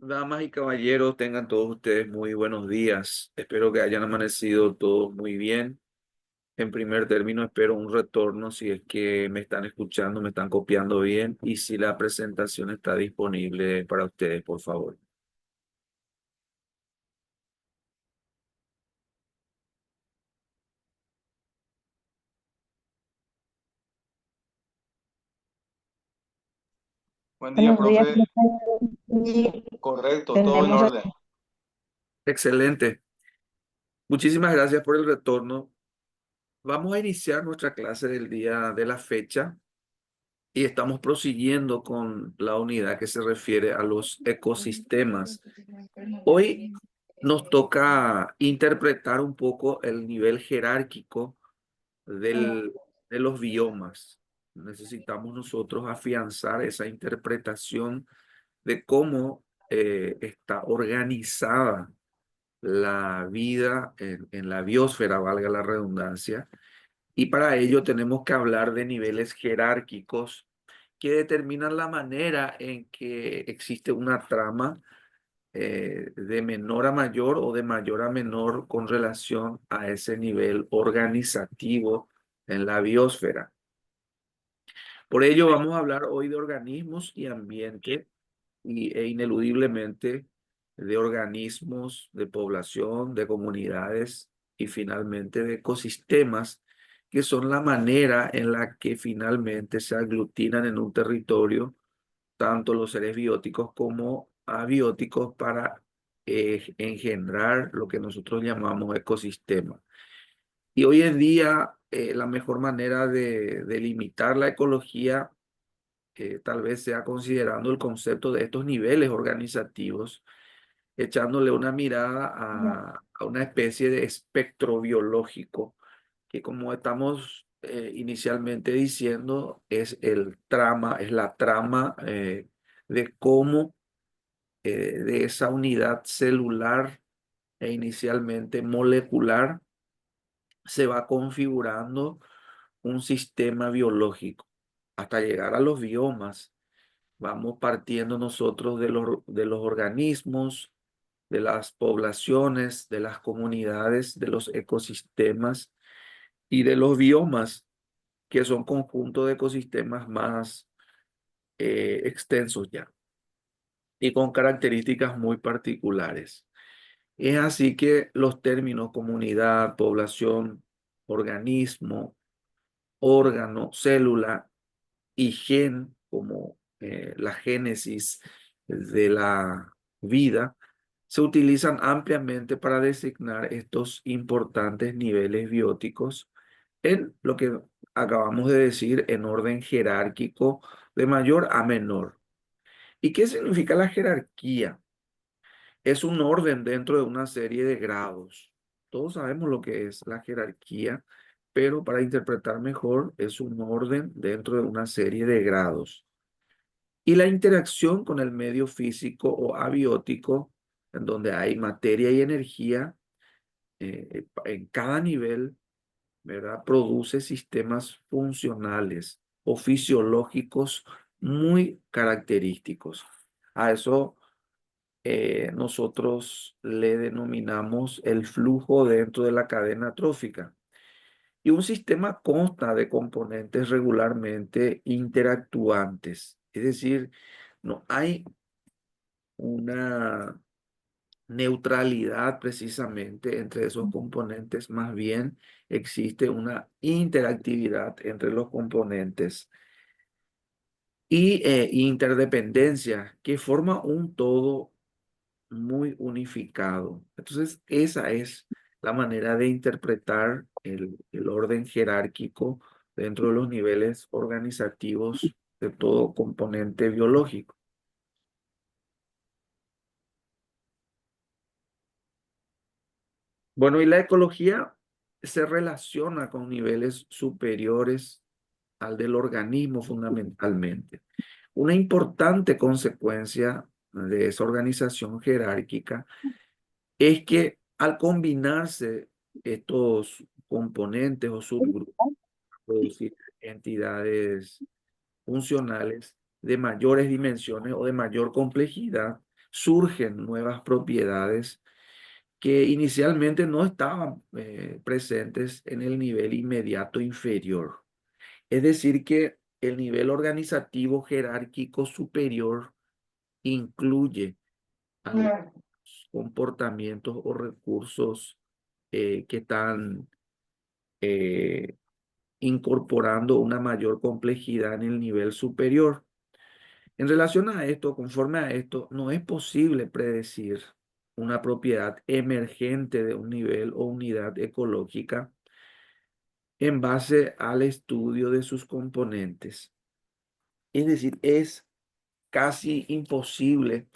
Damas y caballeros, tengan todos ustedes muy buenos días. Espero que hayan amanecido todos muy bien. En primer término, espero un retorno si es que me están escuchando, me están copiando bien y si la presentación está disponible para ustedes, por favor. Buen día, Buenos días, profe. profe. Sí, Correcto, todo en tenemos orden. Excelente. Muchísimas gracias por el retorno. Vamos a iniciar nuestra clase del día de la fecha y estamos prosiguiendo con la unidad que se refiere a los ecosistemas. Hoy nos toca interpretar un poco el nivel jerárquico de los biomas. Necesitamos nosotros afianzar esa interpretación de cómo está organizada la vida en la biosfera, valga la redundancia, y para ello tenemos que hablar de niveles jerárquicos que determinan la manera en que existe una trama de menor a mayor o de mayor a menor con relación a ese nivel organizativo en la biosfera. Por ello vamos a hablar hoy de organismos y ambiente e ineludiblemente de organismos, de población, de comunidades y finalmente de ecosistemas, que son la manera en la que finalmente se aglutinan en un territorio tanto los seres bióticos como abióticos para engendrar lo que nosotros llamamos ecosistema. Y hoy en día la mejor manera de limitar la ecología tal vez sea considerando el concepto de estos niveles organizativos, echándole una mirada a una especie de espectro biológico que como estamos inicialmente diciendo es la trama de cómo de esa unidad celular e inicialmente molecular se va configurando un sistema biológico hasta llegar a los biomas. Vamos partiendo nosotros de los organismos, de las poblaciones, de las comunidades, de los ecosistemas y de los biomas, que son conjuntos de ecosistemas más extensos ya y con características muy particulares. Es así que los términos comunidad, población, organismo, órgano, célula y gen, como la génesis de la vida, se utilizan ampliamente para designar estos importantes niveles bióticos en lo que acabamos de decir en orden jerárquico de mayor a menor. ¿Y qué significa la jerarquía? Es un orden dentro de una serie de grados. Todos sabemos lo que es la jerarquía, pero para interpretar mejor es un orden dentro de una serie de grados. Y la interacción con el medio físico o abiótico, en donde hay materia y energía, en cada nivel, ¿verdad? Produce sistemas funcionales o fisiológicos muy característicos. A eso nosotros le denominamos el flujo dentro de la cadena trófica. Y un sistema consta de componentes regularmente interactuantes. Es decir, no hay una neutralidad precisamente entre esos componentes, más bien existe una interactividad entre los componentes y interdependencia que forma un todo muy unificado. Entonces, esa es la manera de interpretar el orden jerárquico dentro de los niveles organizativos de todo componente biológico. Bueno, y la ecología se relaciona con niveles superiores al del organismo fundamentalmente. Una importante consecuencia de esa organización jerárquica es que al combinarse estos componentes o subgrupos, producir entidades funcionales de mayores dimensiones o de mayor complejidad, surgen nuevas propiedades que inicialmente no estaban presentes en el nivel inmediato inferior. Es decir, que el nivel organizativo jerárquico superior incluye algunos comportamientos o recursos que están eh, incorporando una mayor complejidad en el nivel superior. En relación a esto, conforme a esto, no es posible predecir una propiedad emergente de un nivel o unidad ecológica en base al estudio de sus componentes. Es decir, es casi imposible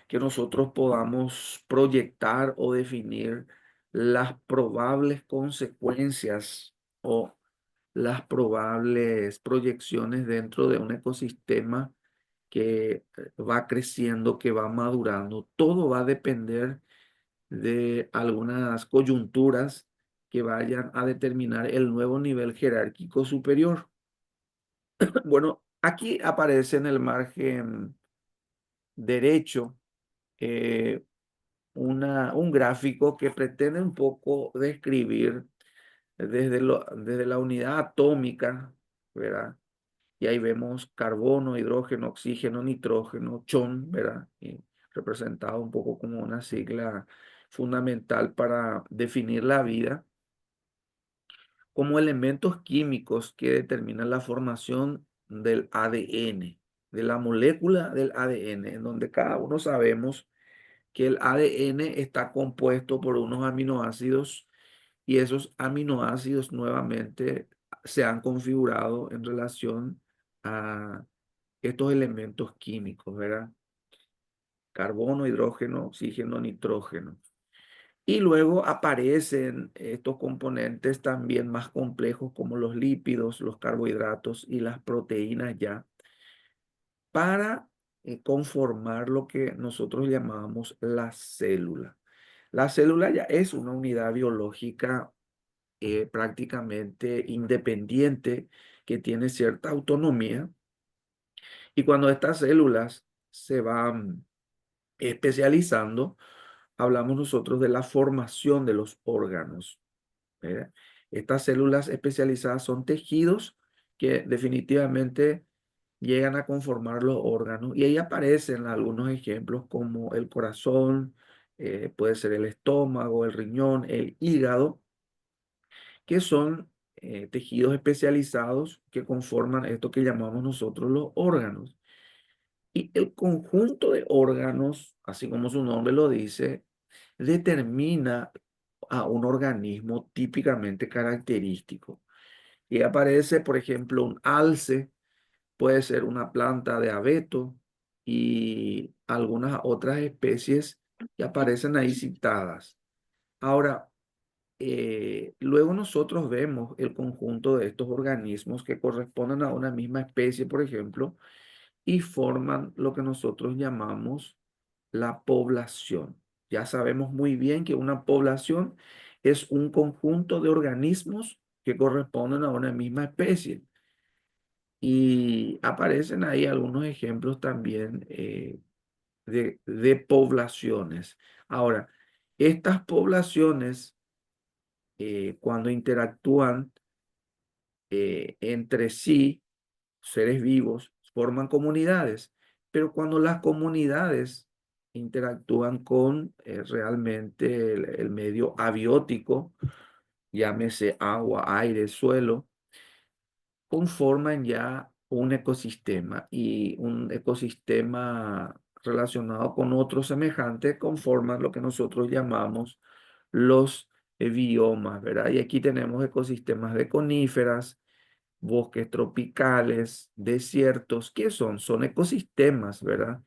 que nosotros podamos proyectar o definir las probables consecuencias o las probables proyecciones dentro de un ecosistema que va creciendo, que va madurando. Todo va a depender de algunas coyunturas que vayan a determinar el nuevo nivel jerárquico superior. Bueno, aquí aparece en el margen derecho eh, un gráfico que pretende un poco describir desde la unidad atómica, ¿verdad? Y ahí vemos carbono, hidrógeno, oxígeno, nitrógeno, chon, ¿verdad? Y representado un poco como una sigla fundamental para definir la vida, como elementos químicos que determinan la formación del ADN, de la molécula del ADN, en donde cada uno sabemos que el ADN está compuesto por unos aminoácidos y esos aminoácidos nuevamente se han configurado en relación a estos elementos químicos, ¿verdad? Carbono, hidrógeno, oxígeno, nitrógeno. Y luego aparecen estos componentes también más complejos como los lípidos, los carbohidratos y las proteínas ya para conformar lo que nosotros llamamos la célula. La célula ya es una unidad biológica prácticamente independiente que tiene cierta autonomía y cuando estas células se van especializando, hablamos nosotros de la formación de los órganos. ¿Verdad? Estas células especializadas son tejidos que definitivamente llegan a conformar los órganos y ahí aparecen algunos ejemplos como el corazón, puede ser el estómago, el riñón, el hígado, que son tejidos especializados que conforman esto que llamamos nosotros los órganos. Y el conjunto de órganos, así como su nombre lo dice, determina a un organismo típicamente característico. Y aparece, por ejemplo, un alce, puede ser una planta de abeto y algunas otras especies que aparecen ahí citadas. Ahora, luego nosotros vemos el conjunto de estos organismos que corresponden a una misma especie, por ejemplo, y forman lo que nosotros llamamos la población. Ya sabemos muy bien que una población es un conjunto de organismos que corresponden a una misma especie. Y aparecen ahí algunos ejemplos también de poblaciones. Ahora, estas poblaciones, cuando interactúan entre sí, seres vivos, forman comunidades, pero cuando las comunidades interactúan con realmente el medio abiótico, llámese agua, aire, suelo, conforman ya un ecosistema y un ecosistema relacionado con otros semejantes conforman lo que nosotros llamamos los biomas, ¿verdad? Y aquí tenemos ecosistemas de coníferas, bosques tropicales, desiertos. ¿Qué son? Son ecosistemas, ¿verdad?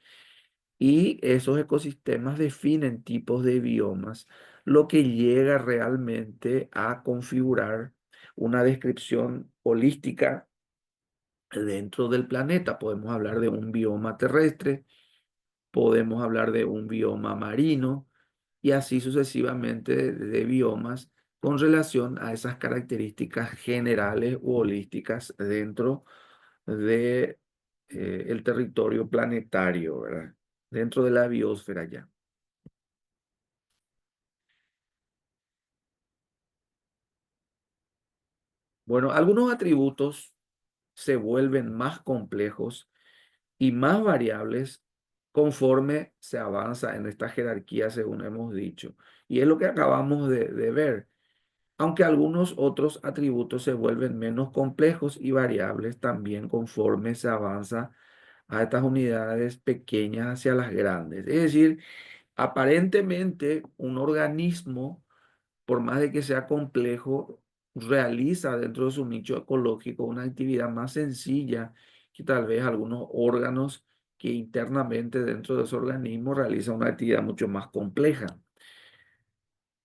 Y esos ecosistemas definen tipos de biomas, lo que llega realmente a configurar una descripción holística dentro del planeta. Podemos hablar de un bioma terrestre, podemos hablar de un bioma marino y así sucesivamente de biomas con relación a esas características generales u holísticas dentro de el territorio planetario, ¿verdad? dentro de la biosfera ya. Bueno, algunos atributos se vuelven más complejos y más variables conforme se avanza en esta jerarquía, según hemos dicho. Y es lo que acabamos de ver. Aunque algunos otros atributos se vuelven menos complejos y variables también conforme se avanza a estas unidades pequeñas hacia las grandes. Es decir, aparentemente un organismo, por más de que sea complejo, realiza dentro de su nicho ecológico una actividad más sencilla que tal vez algunos órganos que internamente dentro de ese organismo realizan una actividad mucho más compleja.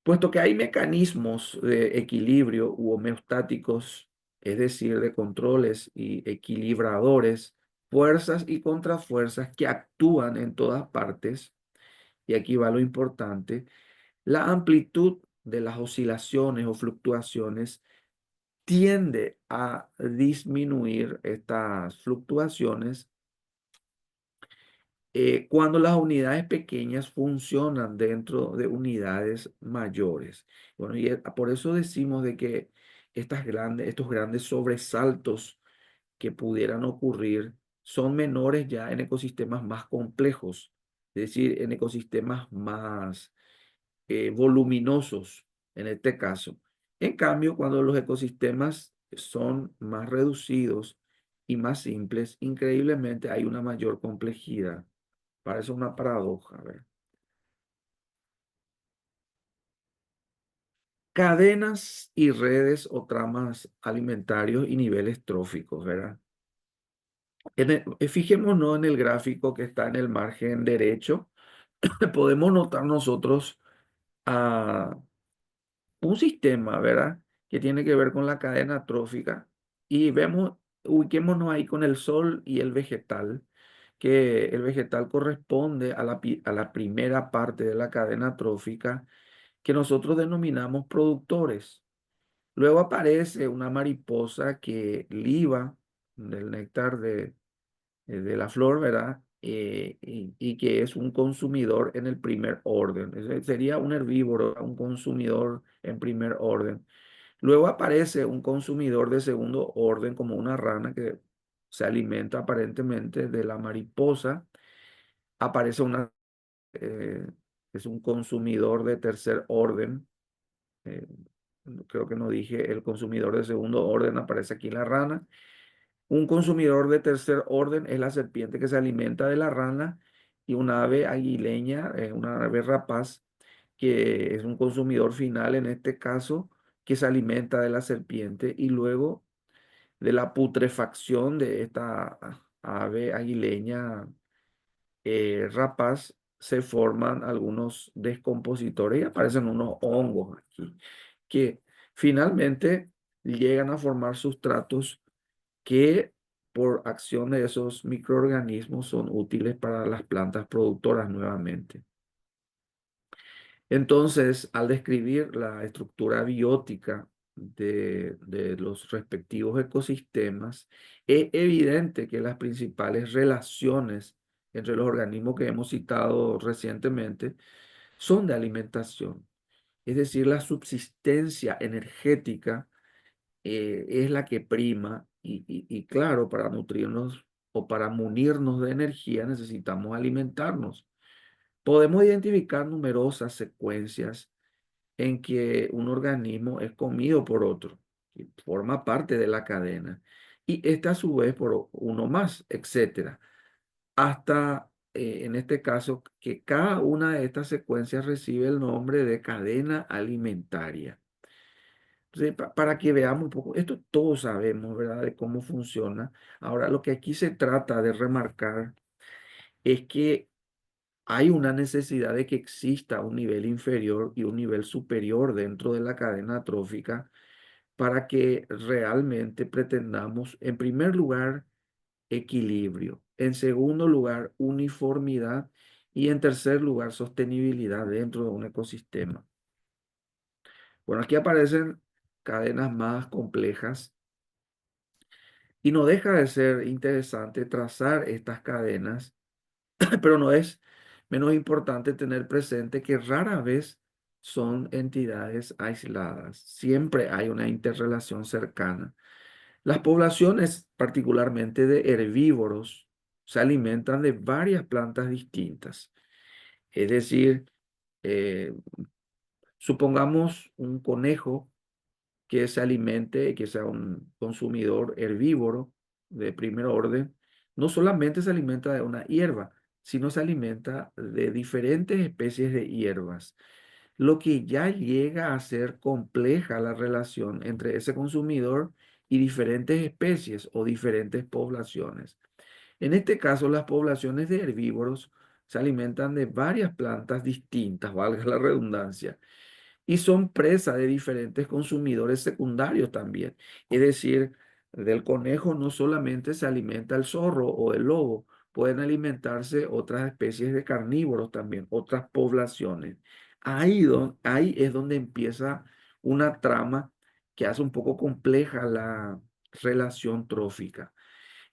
Puesto que hay mecanismos de equilibrio u homeostáticos, es decir, de controles y equilibradores, fuerzas y contrafuerzas que actúan en todas partes, y aquí va lo importante, la amplitud de las oscilaciones o fluctuaciones tiende a disminuir estas fluctuaciones cuando las unidades pequeñas funcionan dentro de unidades mayores. Bueno, y por eso decimos de que estos grandes sobresaltos que pudieran ocurrir son menores ya en ecosistemas más complejos, es decir, en ecosistemas más voluminosos en este caso. En cambio, cuando los ecosistemas son más reducidos y más simples, increíblemente hay una mayor complejidad. Parece una paradoja, ¿verdad? Cadenas y redes o tramas alimentarios y niveles tróficos, ¿verdad? Fijémonos en el gráfico que está en el margen derecho. Podemos notar nosotros a un sistema, ¿verdad? Que tiene que ver con la cadena trófica y vemos, ubiquémonos ahí con el sol y el vegetal, que el vegetal corresponde a a la primera parte de la cadena trófica que nosotros denominamos productores. Luego aparece una mariposa que liba del néctar de la flor, ¿verdad? Y que es un consumidor en el primer orden. Ese sería un herbívoro, un consumidor en primer orden. Luego aparece un consumidor de segundo orden como una rana que se alimenta aparentemente de la mariposa. Aparece eh, es un consumidor de tercer orden. eh, Creo que no dije el consumidor de segundo orden, aparece aquí la rana. Un consumidor de tercer orden es la serpiente que se alimenta de la rana y una ave aguileña, una ave rapaz, que es un consumidor final en este caso, que se alimenta de la serpiente y luego de la putrefacción de esta ave aguileña rapaz se forman algunos descompositores y aparecen unos hongos aquí que finalmente llegan a formar sustratos que por acción de esos microorganismos son útiles para las plantas productoras nuevamente. Entonces, al describir la estructura biótica de los respectivos ecosistemas, es evidente que las principales relaciones entre los organismos que hemos citado recientemente son de alimentación. Es decir, la subsistencia energética es la que prima y claro, para nutrirnos o para munirnos de energía necesitamos alimentarnos. Podemos identificar numerosas secuencias en que un organismo es comido por otro y forma parte de la cadena y este a su vez por uno más, etcétera. Hasta en este caso que cada una de estas secuencias recibe el nombre de cadena alimentaria. Entonces, para que veamos un poco, esto todos sabemos, ¿verdad?, de cómo funciona. Ahora, lo que aquí se trata de remarcar es que hay una necesidad de que exista un nivel inferior y un nivel superior dentro de la cadena trófica para que realmente pretendamos, en primer lugar, equilibrio, en segundo lugar, uniformidad y en tercer lugar, sostenibilidad dentro de un ecosistema. Bueno, aquí aparecen cadenas más complejas y no deja de ser interesante trazar estas cadenas Pero no es menos importante tener presente que rara vez son entidades aisladas. Siempre hay una interrelación cercana. Las poblaciones, particularmente de herbívoros, se alimentan de varias plantas distintas. Es decir, eh, supongamos un conejo que se alimente, que sea un consumidor herbívoro de primer orden, no solamente se alimenta de una hierba, sino se alimenta de diferentes especies de hierbas, lo que ya llega a ser compleja la relación entre ese consumidor y diferentes especies o diferentes poblaciones. En este caso, las poblaciones de herbívoros se alimentan de varias plantas distintas, valga la redundancia, y son presa de diferentes consumidores secundarios también. Es decir, del conejo no solamente se alimenta el zorro o el lobo, pueden alimentarse otras especies de carnívoros también, otras poblaciones. Ahí es donde empieza una trama que hace un poco compleja la relación trófica.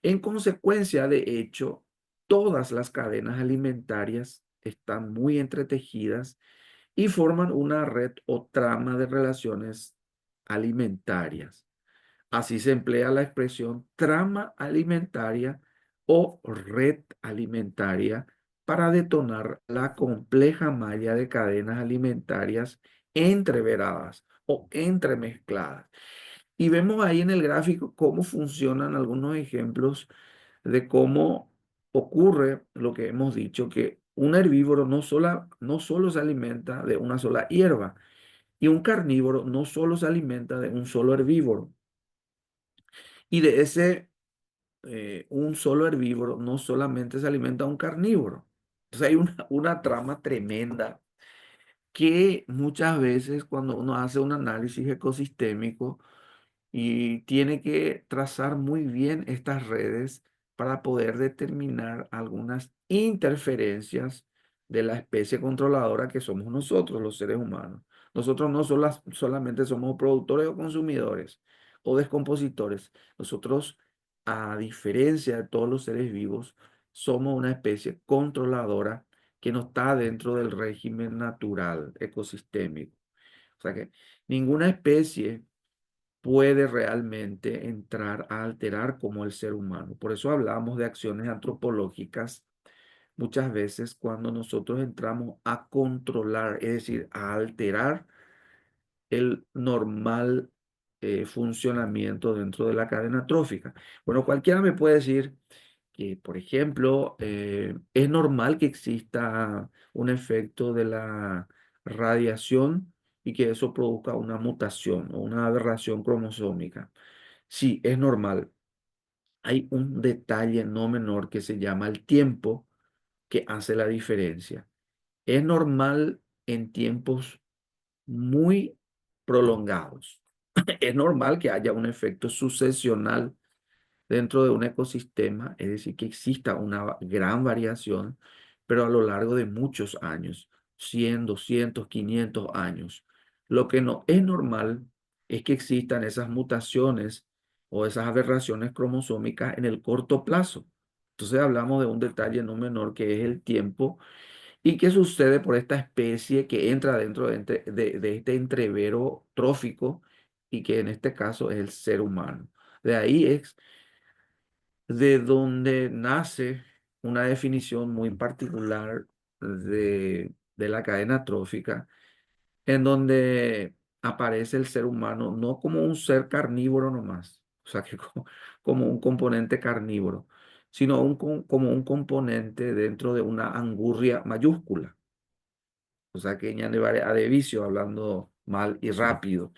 En consecuencia, de hecho, todas las cadenas alimentarias están muy entretejidas y forman una red o trama de relaciones alimentarias. Así se emplea la expresión trama alimentaria o red alimentaria para detonar la compleja malla de cadenas alimentarias entreveradas o entremezcladas. Y vemos ahí en el gráfico cómo funcionan algunos ejemplos de cómo ocurre lo que hemos dicho, que un herbívoro no solo se alimenta de una sola hierba y un carnívoro no solo se alimenta de un solo herbívoro. Y de ese un solo herbívoro no solamente se alimenta un carnívoro. Entonces hay una trama tremenda que muchas veces cuando uno hace un análisis ecosistémico, y tiene que trazar muy bien estas redes para poder determinar algunas interferencias de la especie controladora que somos nosotros, los seres humanos. Nosotros no solamente somos productores o consumidores o descompositores. Nosotros, a diferencia de todos los seres vivos, somos una especie controladora que no está dentro del régimen natural ecosistémico. O sea que ninguna especie puede realmente entrar a alterar como el ser humano. Por eso hablamos de acciones antropológicas muchas veces cuando nosotros entramos a controlar, es decir, a alterar el normal funcionamiento dentro de la cadena trófica. Bueno, cualquiera me puede decir que, por ejemplo, es normal que exista un efecto de la radiación y que eso produzca una mutación o una aberración cromosómica. Sí, es normal. Hay un detalle no menor que se llama el tiempo que hace la diferencia. Es normal en tiempos muy prolongados. Es normal que haya un efecto sucesional dentro de un ecosistema, es decir, que exista una gran variación, pero a lo largo de muchos años, 100, 200, 500 años. Lo que no es normal es que existan esas mutaciones o esas aberraciones cromosómicas en el corto plazo. Entonces hablamos de un detalle no menor que es el tiempo y qué sucede por esta especie que entra dentro de este entrevero trófico y que en este caso es el ser humano. De ahí es de donde nace una definición muy particular de la cadena trófica, en donde aparece el ser humano no como un ser carnívoro nomás, o sea, que como un componente carnívoro, sino como un componente dentro de una angurria mayúscula, o sea, que añade a de vicio, hablando mal y rápido,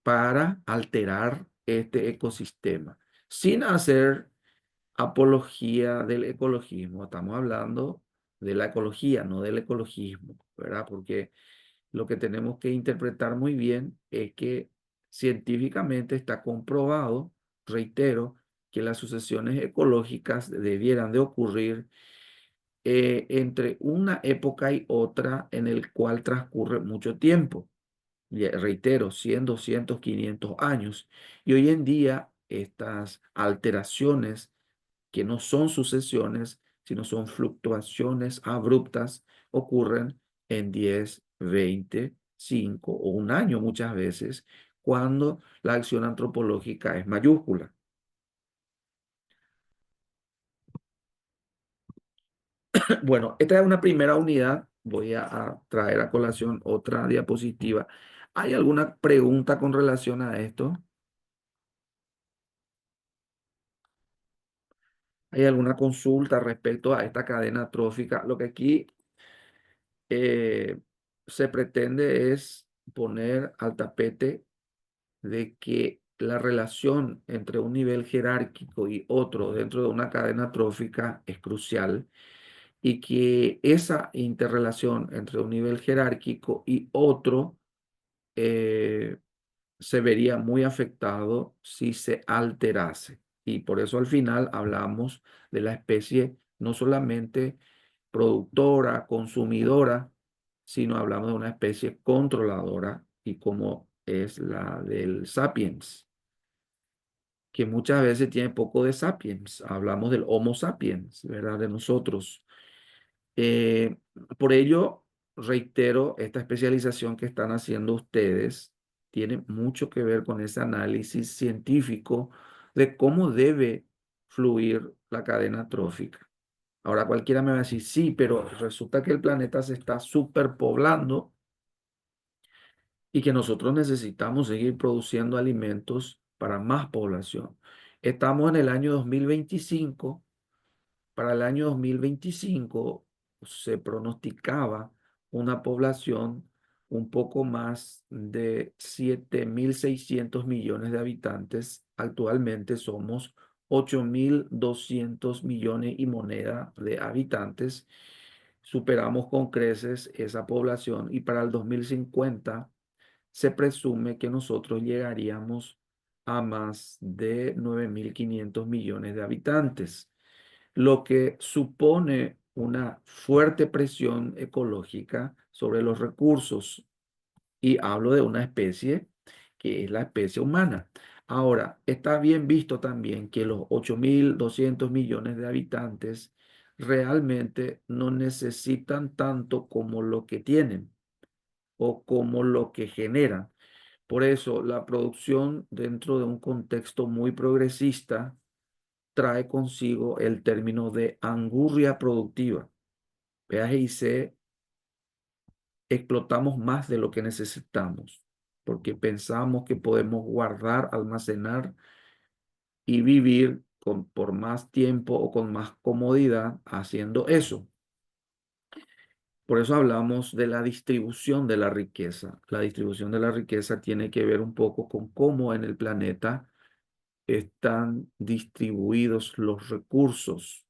para alterar este ecosistema, sin hacer apología del ecologismo. Estamos hablando de la ecología, no del ecologismo, ¿verdad? Porque lo que tenemos que interpretar muy bien es que científicamente está comprobado, reitero, que las sucesiones ecológicas debieran de ocurrir entre una época y otra en el cual transcurre mucho tiempo. Reitero, 100, 200, 500 años. Y hoy en día estas alteraciones que no son sucesiones, sino son fluctuaciones abruptas, ocurren en 10, 20, 5 o un año muchas veces, cuando la acción antropológica es mayúscula. Bueno, esta es una primera unidad. Voy a traer a colación otra diapositiva. ¿Hay alguna pregunta con relación a esto? ¿Hay alguna consulta respecto a esta cadena trófica? Lo que aquí eh, se pretende es poner al tapete de que la relación entre un nivel jerárquico y otro dentro de una cadena trófica es crucial y que esa interrelación entre un nivel jerárquico y otro eh, se vería muy afectado si se alterase. Y por eso al final hablamos de la especie no solamente productora, consumidora, sino hablamos de una especie controladora y como es la del sapiens, que muchas veces tiene poco de sapiens. Hablamos del Homo sapiens, ¿verdad? De nosotros. Eh, por ello, reitero, esta especialización que están haciendo ustedes tiene mucho que ver con ese análisis científico de cómo debe fluir la cadena trófica. Ahora cualquiera me va a decir, sí, pero resulta que el planeta se está superpoblando y que nosotros necesitamos seguir produciendo alimentos para más población. Estamos en el año 2025. Para el año 2025 se pronosticaba una población un poco más de 7.600 millones de habitantes. Actualmente somos 8.200 millones y moneda de habitantes. Superamos con creces esa población y para el 2050 se presume que nosotros llegaríamos a más de 9.500 millones de habitantes, lo que supone una fuerte presión ecológica sobre los recursos. Y hablo de una especie que es la especie humana. Ahora, está bien visto también que los 8.200 millones de habitantes realmente no necesitan tanto como lo que tienen o como lo que generan. Por eso, la producción dentro de un contexto muy progresista trae consigo el término de angurria productiva. P y C, explotamos más de lo que necesitamos, porque pensamos que podemos guardar, almacenar y vivir por más tiempo o con más comodidad haciendo eso. Por eso hablamos de la distribución de la riqueza. La distribución de la riqueza tiene que ver un poco con cómo en el planeta están distribuidos los recursos.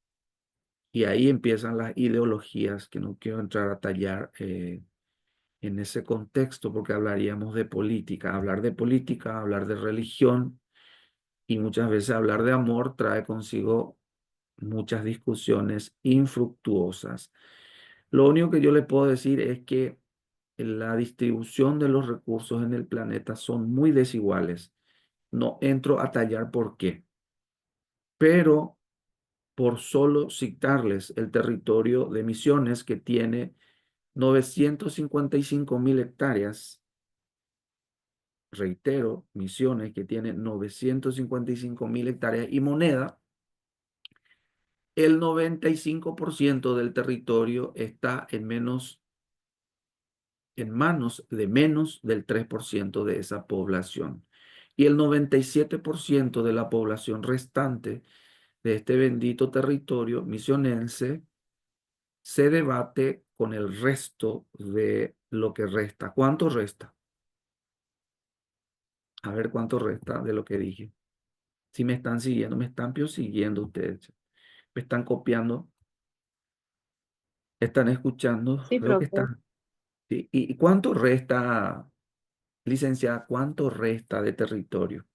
Y ahí empiezan las ideologías que no quiero entrar a tallar en ese contexto porque hablaríamos de política. Hablar de política, hablar de religión y muchas veces hablar de amor trae consigo muchas discusiones infructuosas. Lo único que yo le puedo decir es que la distribución de los recursos en el planeta son muy desiguales. No entro a tallar por qué, pero por solo citarles el territorio de Misiones que tiene 955.000 hectáreas, reitero, Misiones que tiene 955.000 hectáreas y Moneda, el 95% del territorio está en manos de menos del 3% de esa población. Y el 97% de la población restante de este bendito territorio misionense se debate con el resto de lo que resta. ¿Cuánto resta? A ver cuánto resta de lo que dije. Si me están siguiendo, me están siguiendo ustedes. Me están copiando, están escuchando, Sí, creo que profe. están. Sí. ¿Y cuánto resta, licenciada, cuánto resta de territorio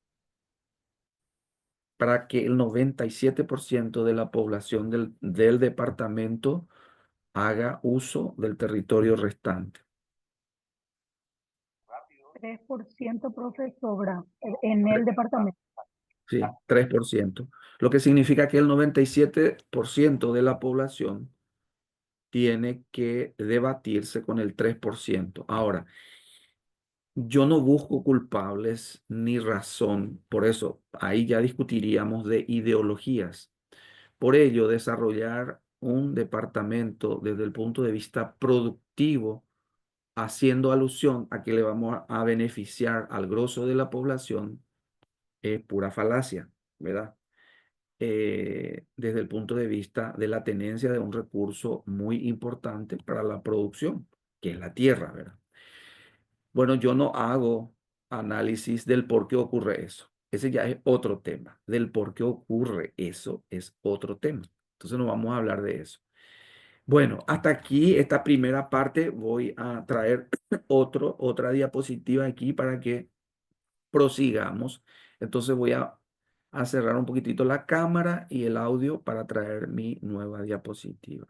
para que el 97% de la población del departamento haga uso del territorio restante? 3%, profe, sobra en el Tre- departamento. Sí, 3%. Lo que significa que el 97% de la población tiene que debatirse con el 3%. Ahora, yo no busco culpables ni razón, por eso ahí ya discutiríamos de ideologías. Por ello, desarrollar un departamento desde el punto de vista productivo, haciendo alusión a que le vamos a beneficiar al grosso de la población, es pura falacia, ¿verdad? Desde el punto de vista de la tenencia de un recurso muy importante para la producción, que es la tierra, ¿verdad? Bueno, yo no hago análisis del por qué ocurre eso. Ese ya es otro tema. Del por qué ocurre eso es otro tema. Entonces no vamos a hablar de eso. Bueno, hasta aquí esta primera parte. Voy a traer otra diapositiva aquí para que prosigamos. Entonces voy a cerrar un poquitito la cámara y el audio para traer mi nueva diapositiva.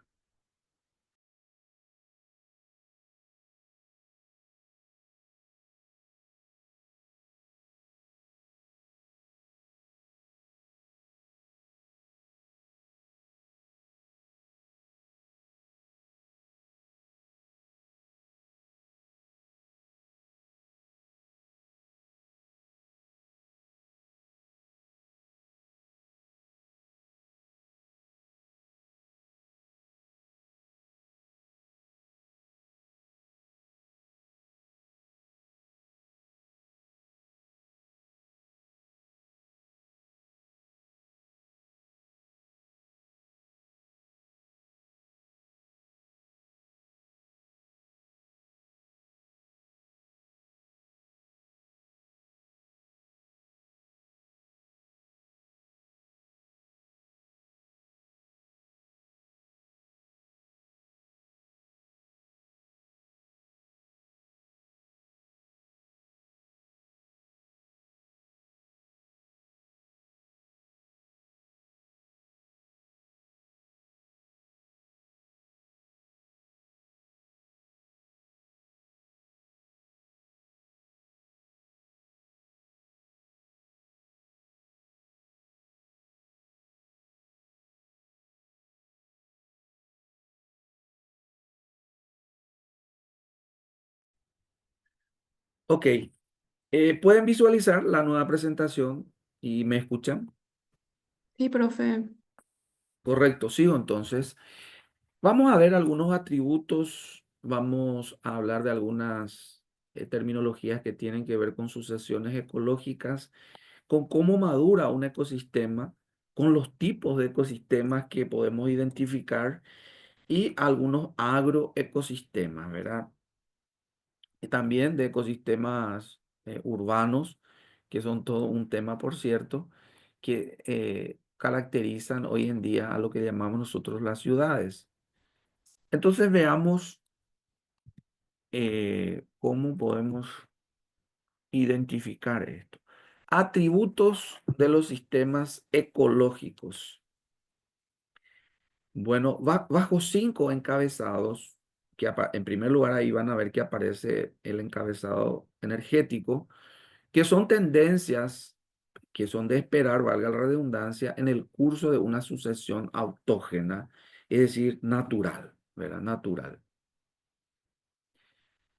Ok, ¿pueden visualizar la nueva presentación y me escuchan? Sí, profe. Correcto, sigo entonces. Vamos a ver algunos atributos, vamos a hablar de algunas terminologías que tienen que ver con sucesiones ecológicas, con cómo madura un ecosistema, con los tipos de ecosistemas que podemos identificar y algunos agroecosistemas, ¿verdad? Y también de ecosistemas urbanos, que son todo un tema, por cierto, que caracterizan hoy en día a lo que llamamos nosotros las ciudades. Entonces veamos cómo podemos identificar esto. Atributos de los sistemas ecológicos. Bueno, bajo 5 encabezados, que en primer lugar ahí van a ver que aparece el encabezado energético, que son tendencias que son de esperar, valga la redundancia, en el curso de una sucesión autógena, es decir, natural, ¿verdad? Natural.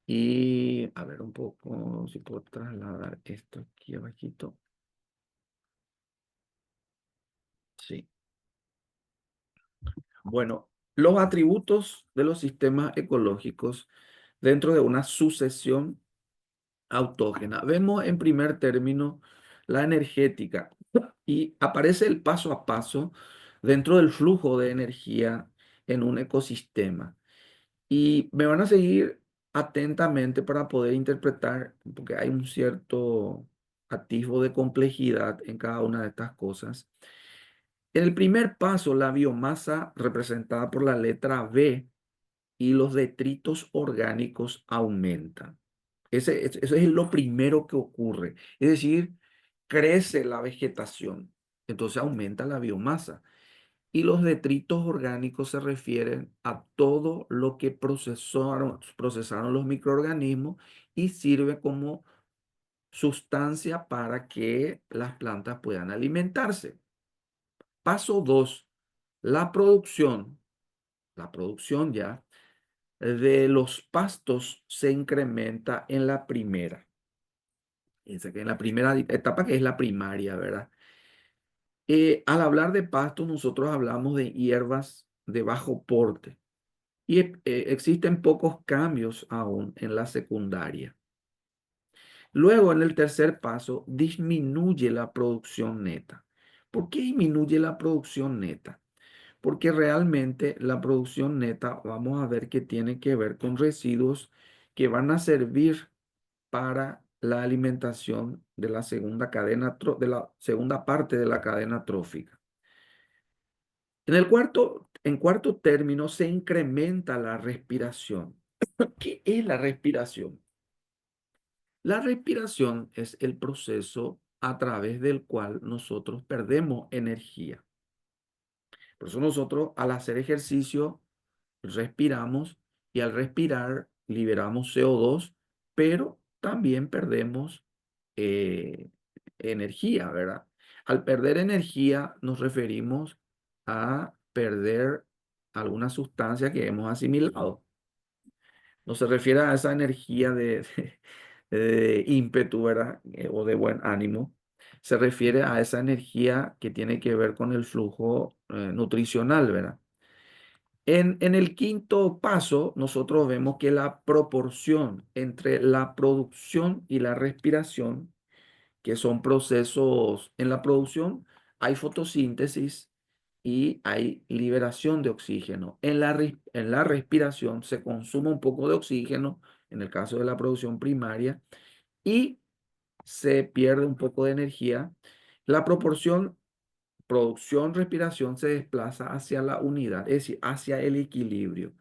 Y a ver un poco si puedo trasladar esto aquí abajito. Sí. Bueno, los atributos de los sistemas ecológicos dentro de una sucesión autógena. Vemos en primer término la energética y aparece el paso a paso dentro del flujo de energía en un ecosistema. Y me van a seguir atentamente para poder interpretar, porque hay un cierto atisbo de complejidad en cada una de estas cosas. En el primer paso, la biomasa representada por la letra B y los detritos orgánicos aumentan. Eso es lo primero que ocurre. Es decir, crece la vegetación, entonces aumenta la biomasa. Y los detritos orgánicos se refieren a todo lo que procesaron los microorganismos y sirve como sustancia para que las plantas puedan alimentarse. Paso 2, la producción. La producción ya de los pastos se incrementa en la primera. Fíjense que en la primera etapa, que es la primaria, ¿verdad? Al hablar de pastos, nosotros hablamos de hierbas de bajo porte y existen pocos cambios aún en la secundaria. Luego, en el tercer paso, disminuye la producción neta. ¿Por qué disminuye la producción neta? Porque realmente la producción neta, vamos a ver que tiene que ver con residuos que van a servir para la alimentación de la segunda cadena, de la segunda parte de la cadena trófica. En cuarto término, se incrementa la respiración. ¿Qué es la respiración? La respiración es el proceso a través del cual nosotros perdemos energía. Por eso nosotros al hacer ejercicio respiramos y al respirar liberamos CO2, pero también perdemos eh, energía, ¿verdad? Al perder energía nos referimos a perder alguna sustancia que hemos asimilado. No se refiere a esa energía de ímpetu, ¿verdad? O de buen ánimo. Se refiere a esa energía que tiene que ver con el flujo nutricional, ¿verdad? En el quinto paso, nosotros vemos que la proporción entre la producción y la respiración, que son procesos en la producción, hay fotosíntesis y hay liberación de oxígeno. En la respiración se consume un poco de oxígeno, en el caso de la producción primaria, y se pierde un poco de energía. La proporción producción-respiración se desplaza hacia la unidad, es decir, hacia el equilibrio.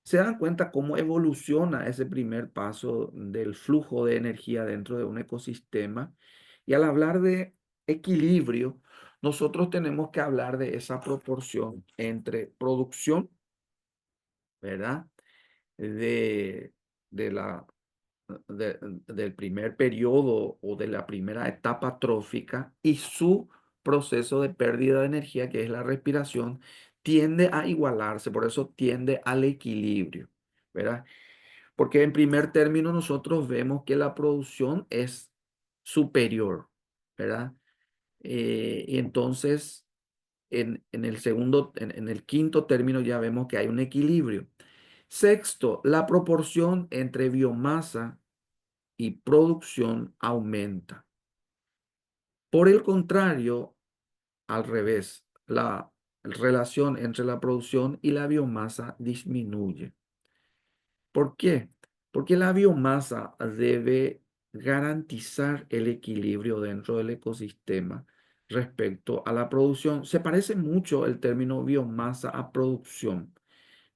¿Se dan cuenta cómo evoluciona ese primer paso del flujo de energía dentro de un ecosistema? Y al hablar de equilibrio, nosotros tenemos que hablar de esa proporción entre producción, ¿verdad? De, de la, del primer periodo o de la primera etapa trófica y su proceso de pérdida de energía, que es la respiración, tiende a igualarse, por eso tiende al equilibrio, ¿verdad? Porque en primer término nosotros vemos que la producción es superior, ¿verdad? Y entonces en el segundo, en el quinto término ya vemos que hay un equilibrio. Sexto, la proporción entre biomasa y producción aumenta. Por el contrario, al revés, la relación entre la producción y la biomasa disminuye. ¿Por qué? Porque la biomasa debe garantizar el equilibrio dentro del ecosistema respecto a la producción. Se parece mucho el término biomasa a producción,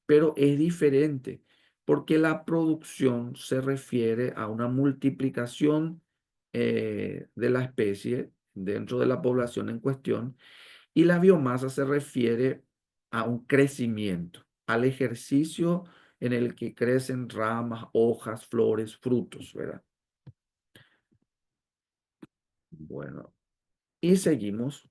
pero es diferente porque la producción se refiere a una multiplicación de la especie dentro de la población en cuestión y la biomasa se refiere a un crecimiento, al ejercicio en el que crecen ramas, hojas, flores, frutos, ¿verdad? Bueno, y seguimos.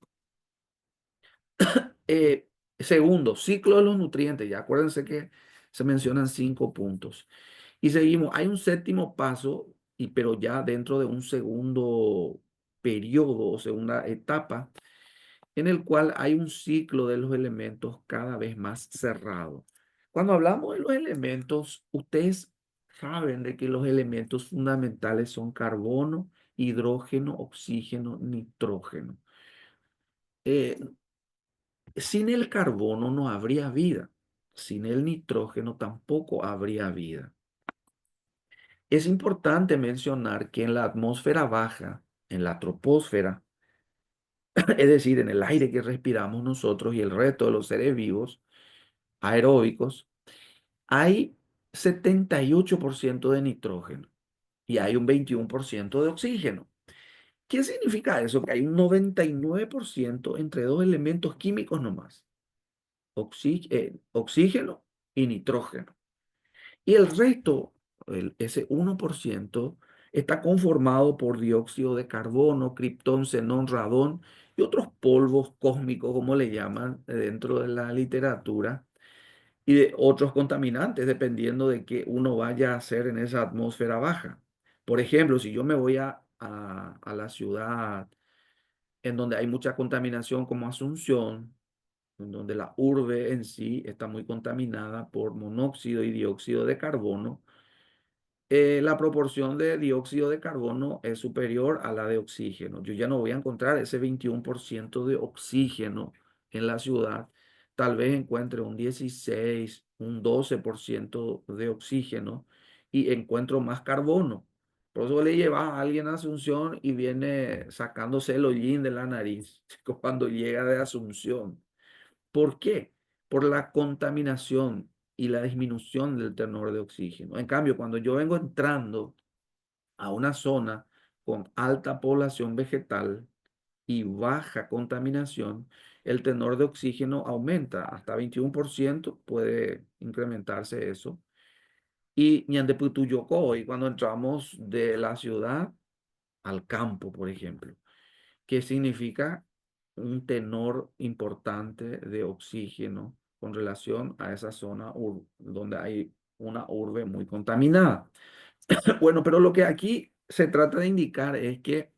Eh, Segundo, ciclo de los nutrientes. Ya acuérdense que se mencionan 5 puntos. Y seguimos. Hay un séptimo paso, pero ya dentro de un segundo periodo o segunda etapa, en el cual hay un ciclo de los elementos cada vez más cerrado. Cuando hablamos de los elementos, ustedes saben de que los elementos fundamentales son carbono, hidrógeno, oxígeno, nitrógeno. Eh, Sin el carbono no habría vida. Sin el nitrógeno tampoco habría vida. Es importante mencionar que en la atmósfera baja, en la troposfera, es decir, en el aire que respiramos nosotros y el resto de los seres vivos aeróbicos, hay 78% de nitrógeno y hay un 21% de oxígeno. ¿Qué significa eso? Que hay un 99% entre dos elementos químicos nomás, oxígeno y nitrógeno. Y el resto, ese 1%, Está conformado por dióxido de carbono, criptón, xenón, radón y otros polvos cósmicos, como le llaman dentro de la literatura, y de otros contaminantes, dependiendo de qué uno vaya a hacer en esa atmósfera baja. Por ejemplo, si yo me voy a la ciudad en donde hay mucha contaminación como Asunción, en donde la urbe en sí está muy contaminada por monóxido y dióxido de carbono, la proporción de dióxido de carbono es superior a la de oxígeno. Yo ya no voy a encontrar ese 21% de oxígeno en la ciudad. Tal vez encuentre un 16, un 12% de oxígeno y encuentro más carbono. Por eso le llevas a alguien a Asunción y viene sacándose el hollín de la nariz cuando llega de Asunción. ¿Por qué? Por la contaminación y la disminución del tenor de oxígeno. En cambio, cuando yo vengo entrando a una zona con alta población vegetal y baja contaminación, el tenor de oxígeno aumenta hasta 21%, puede incrementarse eso. Y Ñandeputuyocó, y cuando entramos de la ciudad al campo, por ejemplo, que significa un tenor importante de oxígeno con relación a esa zona donde hay una urbe muy contaminada. Bueno, pero lo que aquí se trata de indicar es que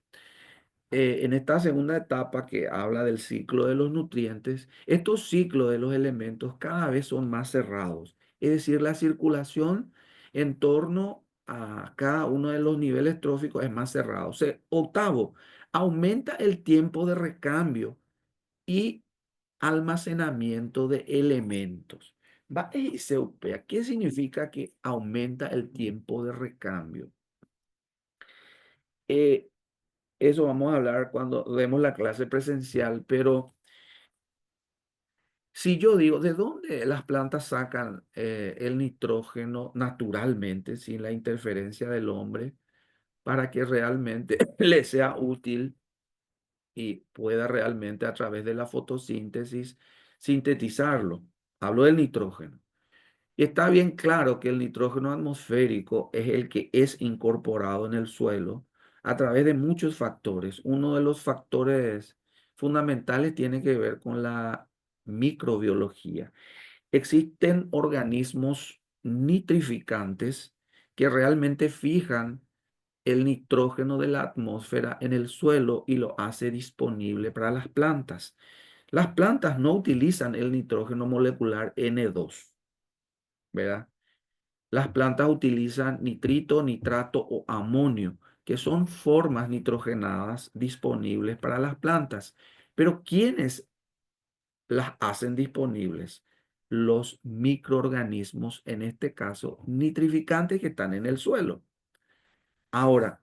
en esta segunda etapa que habla del ciclo de los nutrientes, estos ciclos de los elementos cada vez son más cerrados. Es decir, la circulación en torno a cada uno de los niveles tróficos es más cerrado. O sea, octavo, aumenta el tiempo de recambio y almacenamiento de elementos. ¿Qué significa que aumenta el tiempo de recambio? Eh, Eso vamos a hablar cuando demos la clase presencial, pero si yo digo, ¿de dónde las plantas sacan el nitrógeno naturalmente, sin la interferencia del hombre, para que realmente les sea útil y pueda realmente a través de la fotosíntesis sintetizarlo? Hablo del nitrógeno. Y está bien claro que el nitrógeno atmosférico es el que es incorporado en el suelo a través de muchos factores. Uno de los factores fundamentales tiene que ver con la microbiología. Existen organismos nitrificantes que realmente fijan el nitrógeno de la atmósfera en el suelo y lo hace disponible para las plantas. Las plantas no utilizan el nitrógeno molecular N2, ¿verdad? Las plantas utilizan nitrito, nitrato o amonio, que son formas nitrogenadas disponibles para las plantas. Pero ¿quiénes las hacen disponibles? Los microorganismos, en este caso, nitrificantes que están en el suelo. Ahora,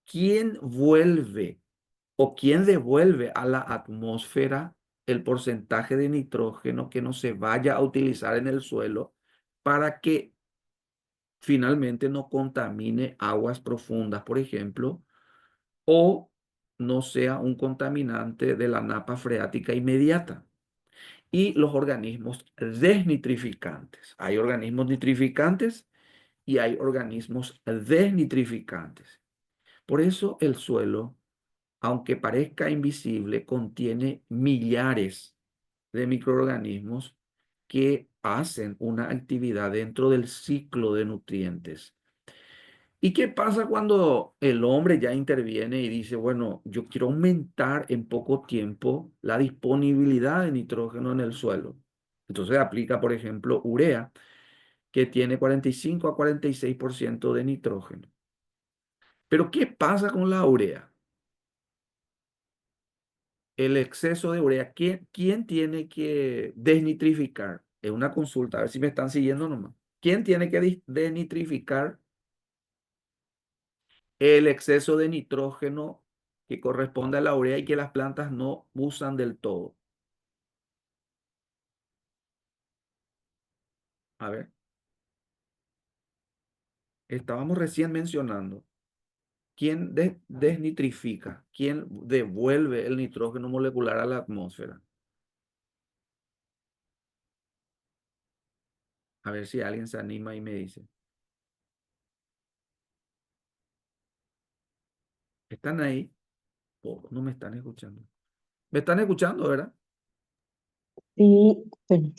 ¿quién vuelve o quién devuelve a la atmósfera el porcentaje de nitrógeno que no se vaya a utilizar en el suelo para que finalmente no contamine aguas profundas, por ejemplo, o no sea un contaminante de la napa freática inmediata? Y los organismos desnitrificantes. Hay organismos nitrificantes y hay organismos desnitrificantes. Por eso el suelo, aunque parezca invisible, contiene millares de microorganismos que hacen una actividad dentro del ciclo de nutrientes. ¿Y qué pasa cuando el hombre ya interviene y dice, bueno, yo quiero aumentar en poco tiempo la disponibilidad de nitrógeno en el suelo? Entonces aplica, por ejemplo, urea, que tiene 45 a 46% de nitrógeno. Pero ¿qué pasa con la urea? El exceso de urea, ¿quién tiene que desnitrificar? Es una consulta, a ver si me están siguiendo nomás. ¿Quién tiene que desnitrificar el exceso de nitrógeno que corresponde a la urea y que las plantas no usan del todo? A ver, estábamos recién mencionando. ¿Quién desnitrifica? ¿Quién devuelve el nitrógeno molecular a la atmósfera? A ver si alguien se anima y me dice. ¿Están ahí? ¿O no me están escuchando? ¿Me están escuchando, verdad? Sí, bueno,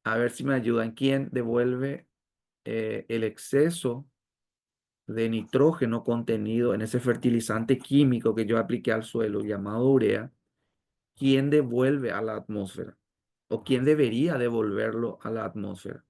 A ver si me ayudan. ¿Quién devuelve el exceso de nitrógeno contenido en ese fertilizante químico que yo apliqué al suelo llamado urea? ¿Quién devuelve a la atmósfera? ¿O quién debería devolverlo a la atmósfera?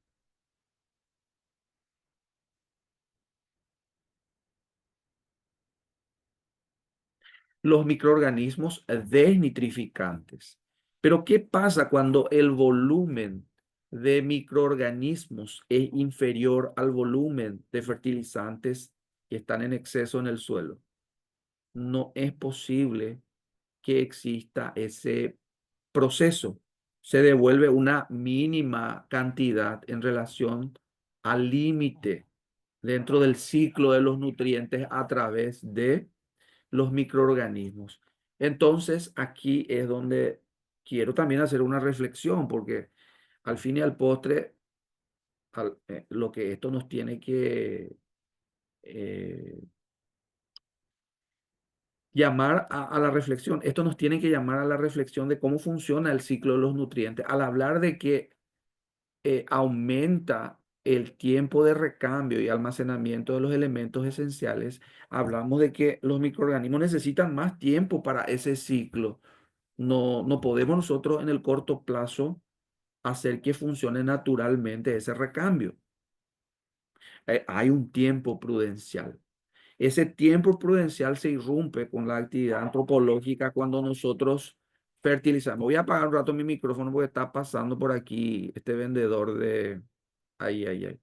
Los microorganismos desnitrificantes. Pero ¿qué pasa cuando el volumen de microorganismos es inferior al volumen de fertilizantes que están en exceso en el suelo? No es posible que exista ese proceso. Se devuelve una mínima cantidad en relación al límite dentro del ciclo de los nutrientes a través de los microorganismos. Entonces, aquí es donde quiero también hacer una reflexión, porque al fin y al postre, lo que esto nos tiene que eh, llamar a la reflexión, esto nos tiene que llamar a la reflexión de cómo funciona el ciclo de los nutrientes. Al hablar de que aumenta el tiempo de recambio y almacenamiento de los elementos esenciales, hablamos de que los microorganismos necesitan más tiempo para ese ciclo. No podemos nosotros en el corto plazo hacer que funcione naturalmente ese recambio. Hay un tiempo prudencial. Ese tiempo prudencial se irrumpe con la actividad antropológica cuando nosotros fertilizamos. Voy a apagar un rato mi micrófono porque está pasando por aquí este vendedor de... Ahí, ahí, ahí.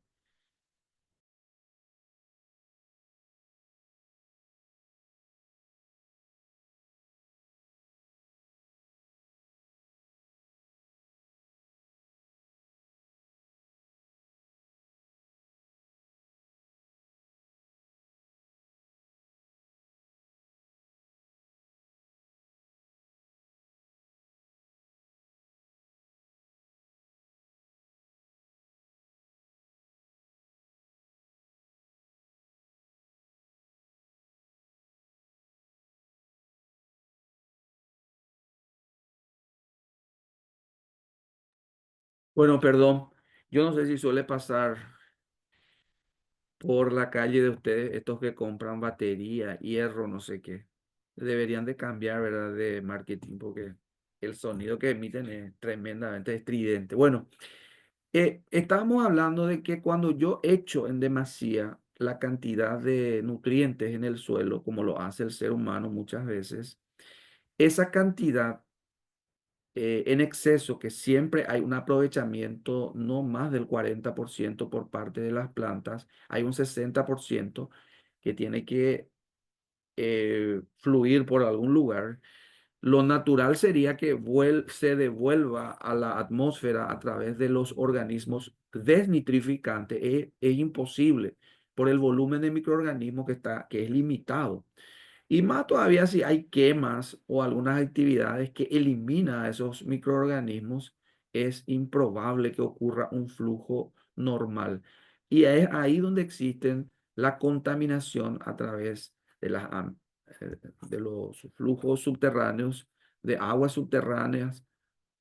Bueno, perdón. Yo no sé si suele pasar por la calle de ustedes, estos que compran batería, hierro, no sé qué. Deberían de cambiar, ¿verdad? De marketing porque el sonido que emiten es tremendamente estridente. Bueno, estábamos hablando de que cuando yo echo en demasía la cantidad de nutrientes en el suelo, como lo hace el ser humano muchas veces, esa cantidad en exceso, que siempre hay un aprovechamiento no más del 40% por parte de las plantas, hay un 60% que tiene que fluir por algún lugar. Lo natural sería que se devuelva a la atmósfera a través de los organismos desnitrificantes. Es imposible por el volumen de microorganismos que es limitado. Y más todavía si hay quemas o algunas actividades que eliminan a esos microorganismos, es improbable que ocurra un flujo normal. Y es ahí donde existen la contaminación a través de, de los flujos subterráneos, de aguas subterráneas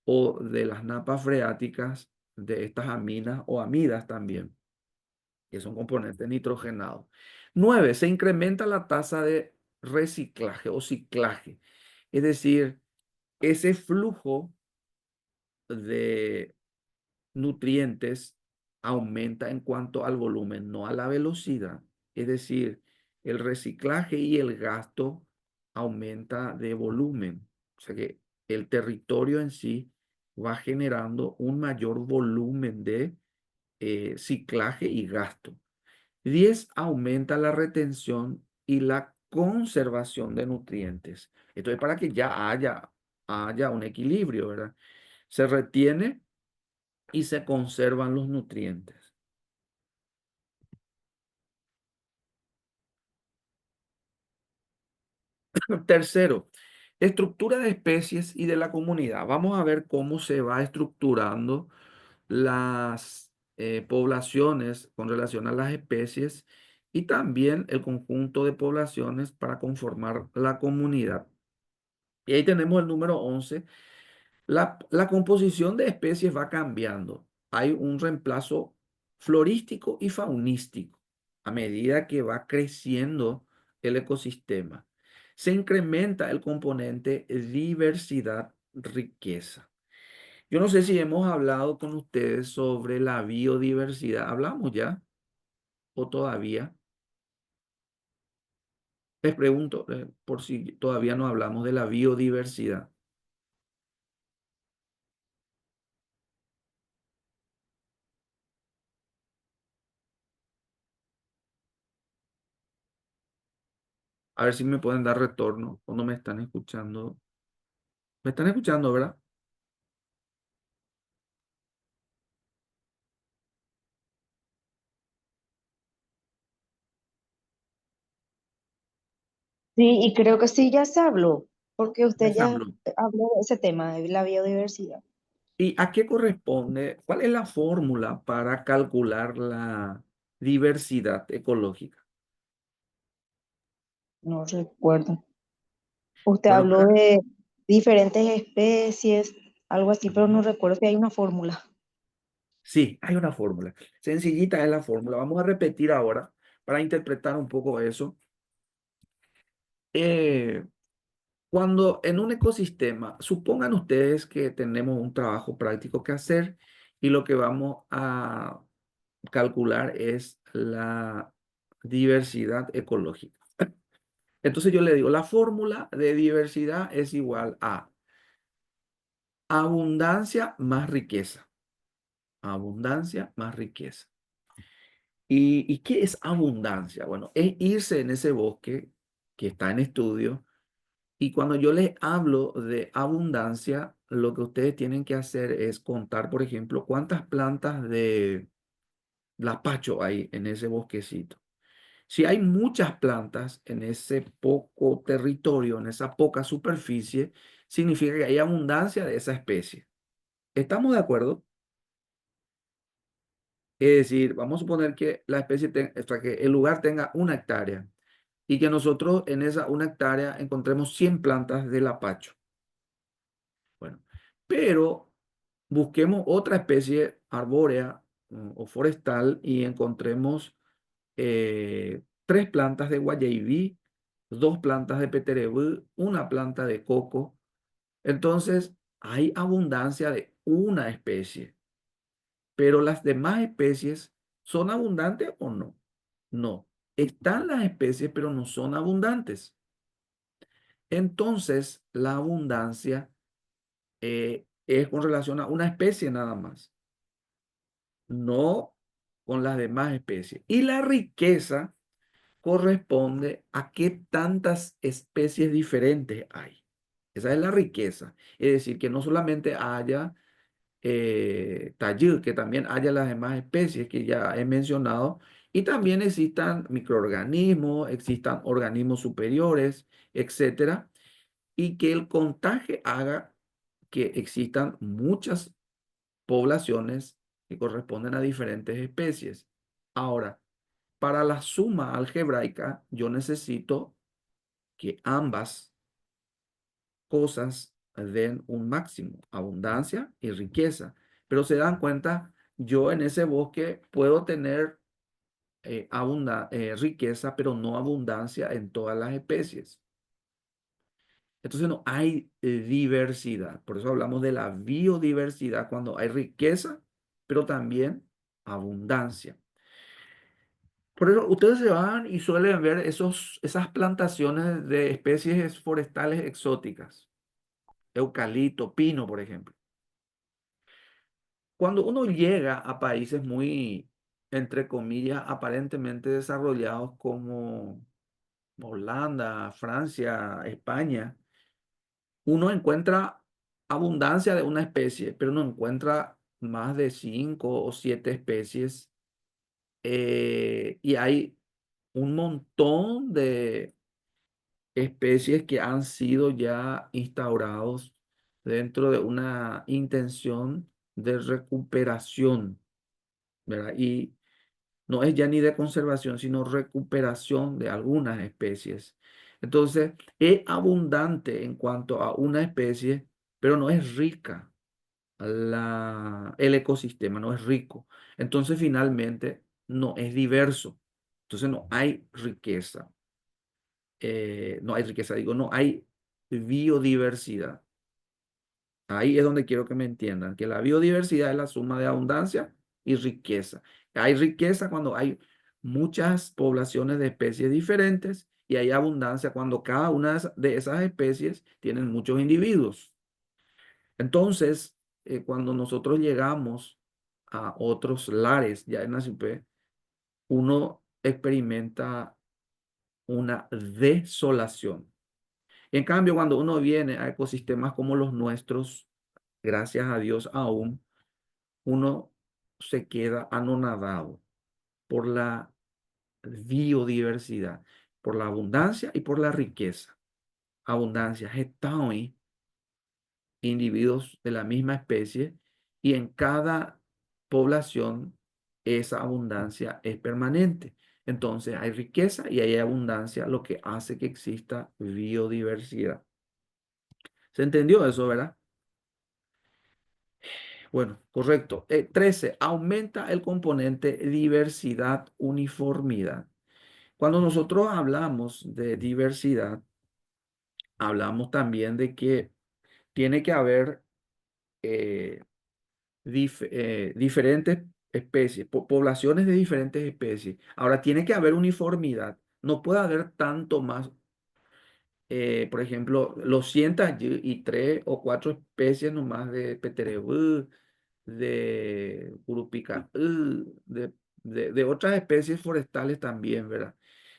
o de las napas freáticas de estas aminas o amidas también, que son componentes nitrogenados. 9, se incrementa la tasa de reciclaje o ciclaje. Es decir, ese flujo de nutrientes aumenta en cuanto al volumen, no a la velocidad. Es decir, el reciclaje y el gasto aumenta de volumen. O sea que el territorio en sí va generando un mayor volumen de ciclaje y gasto. 10, aumenta la retención y la conservación de nutrientes. Esto es para que ya haya un equilibrio, ¿verdad? Se retiene y se conservan los nutrientes. Tercero, estructura de especies y de la comunidad. Vamos a ver cómo se va estructurando las poblaciones con relación a las especies y también el conjunto de poblaciones para conformar la comunidad. Y ahí tenemos el número 11. La composición de especies va cambiando. Hay un reemplazo florístico y faunístico a medida que va creciendo el ecosistema. Se incrementa el componente diversidad, riqueza. Yo no sé si hemos hablado con ustedes sobre la biodiversidad. ¿Hablamos ya o todavía? Les pregunto, por si todavía no hablamos de la biodiversidad. A ver si me pueden dar retorno cuando me están escuchando. ¿Me están escuchando, verdad? Sí, y creo que sí ya se habló, porque Ya usted se ya habló. habló de ese tema de la biodiversidad. ¿Y a qué corresponde? ¿Cuál es la fórmula para calcular la diversidad ecológica? No recuerdo. Usted Bueno, habló de diferentes especies, algo así, pero no recuerdo si hay una fórmula. sí, hay una fórmula. Sencillita es la fórmula. Vamos a repetir ahora para interpretar un poco eso. Eh, Cuando en un ecosistema, supongan ustedes que tenemos un trabajo práctico que hacer y lo que vamos a calcular es la diversidad ecológica. Entonces yo le digo, la fórmula de diversidad es igual a abundancia más riqueza. Abundancia más riqueza. ¿Y qué es abundancia? Bueno, es irse en ese bosque que está en estudio. Y cuando yo les hablo de abundancia, lo que ustedes tienen que hacer es contar, por ejemplo, cuántas plantas de lapacho hay en ese bosquecito. Si hay muchas plantas en ese poco territorio, en esa poca superficie, significa que hay abundancia de esa especie. ¿Estamos de acuerdo? Es decir, vamos a suponer que la especie, o sea, que el lugar tenga 1 hectárea y que nosotros en esa 1 hectárea encontremos 100 plantas de lapacho. Bueno, pero busquemos otra especie arbórea o forestal y encontremos 3 plantas de guayaibí, 2 plantas de peterebú, 1 planta de coco. Entonces, hay abundancia de una especie, pero las demás especies ¿son abundantes o no? No. Están las especies, pero no son abundantes. Entonces, la abundancia es con relación a una especie nada más, no con las demás especies. Y la riqueza corresponde a qué tantas especies diferentes hay. Esa es la riqueza. Es decir, que no solamente haya tallud, que también haya las demás especies que ya he mencionado, y también existan microorganismos, existan organismos superiores, etcétera, y que el contagio haga que existan muchas poblaciones que corresponden a diferentes especies. Ahora, para la suma algebraica, yo necesito que ambas cosas den un máximo, abundancia y riqueza. Pero se dan cuenta, yo en ese bosque puedo tener riqueza, pero no abundancia en todas las especies. Entonces no hay diversidad. Por eso hablamos de la biodiversidad cuando hay riqueza, pero también abundancia. Por eso ustedes se van y suelen ver esas plantaciones de especies forestales exóticas, eucalipto, pino, por ejemplo. Cuando uno llega a países muy, entre comillas, aparentemente desarrollados como Holanda, Francia, España, uno encuentra abundancia de una especie, pero no encuentra más de 5 o 7 especies. Y hay un montón de especies que han sido ya instaurados dentro de una intención de recuperación, ¿verdad? No es ya ni de conservación, sino recuperación de algunas especies. Entonces, es abundante en cuanto a una especie, pero no es rica. El ecosistema no es rico. Entonces, finalmente, no es diverso. Entonces, no hay riqueza. No hay riqueza, digo, no hay biodiversidad. Ahí es donde quiero que me entiendan, que la biodiversidad es la suma de abundancia y riqueza. Hay riqueza cuando hay muchas poblaciones de especies diferentes y hay abundancia cuando cada una de esas especies tienen muchos individuos. Entonces, cuando nosotros llegamos a otros lares ya en la CIP, uno experimenta una desolación. En cambio, cuando uno viene a ecosistemas como los nuestros, gracias a Dios aún, uno se queda anonadado por la biodiversidad, por la abundancia y por la riqueza. Abundancia, están ahí individuos de la misma especie y en cada población esa abundancia es permanente. Entonces hay riqueza y hay abundancia, lo que hace que exista biodiversidad. ¿Se entendió eso, verdad? Bueno, correcto. 13. Aumenta el componente diversidad, uniformidad. Cuando nosotros hablamos de diversidad, hablamos también de que tiene que haber eh, diferentes especies, poblaciones de diferentes especies. Ahora, tiene que haber uniformidad. No puede haber tanto más. Por ejemplo, los 103 o 4 especies nomás de peterebú, de Urupica, de otras especies forestales también, ¿verdad?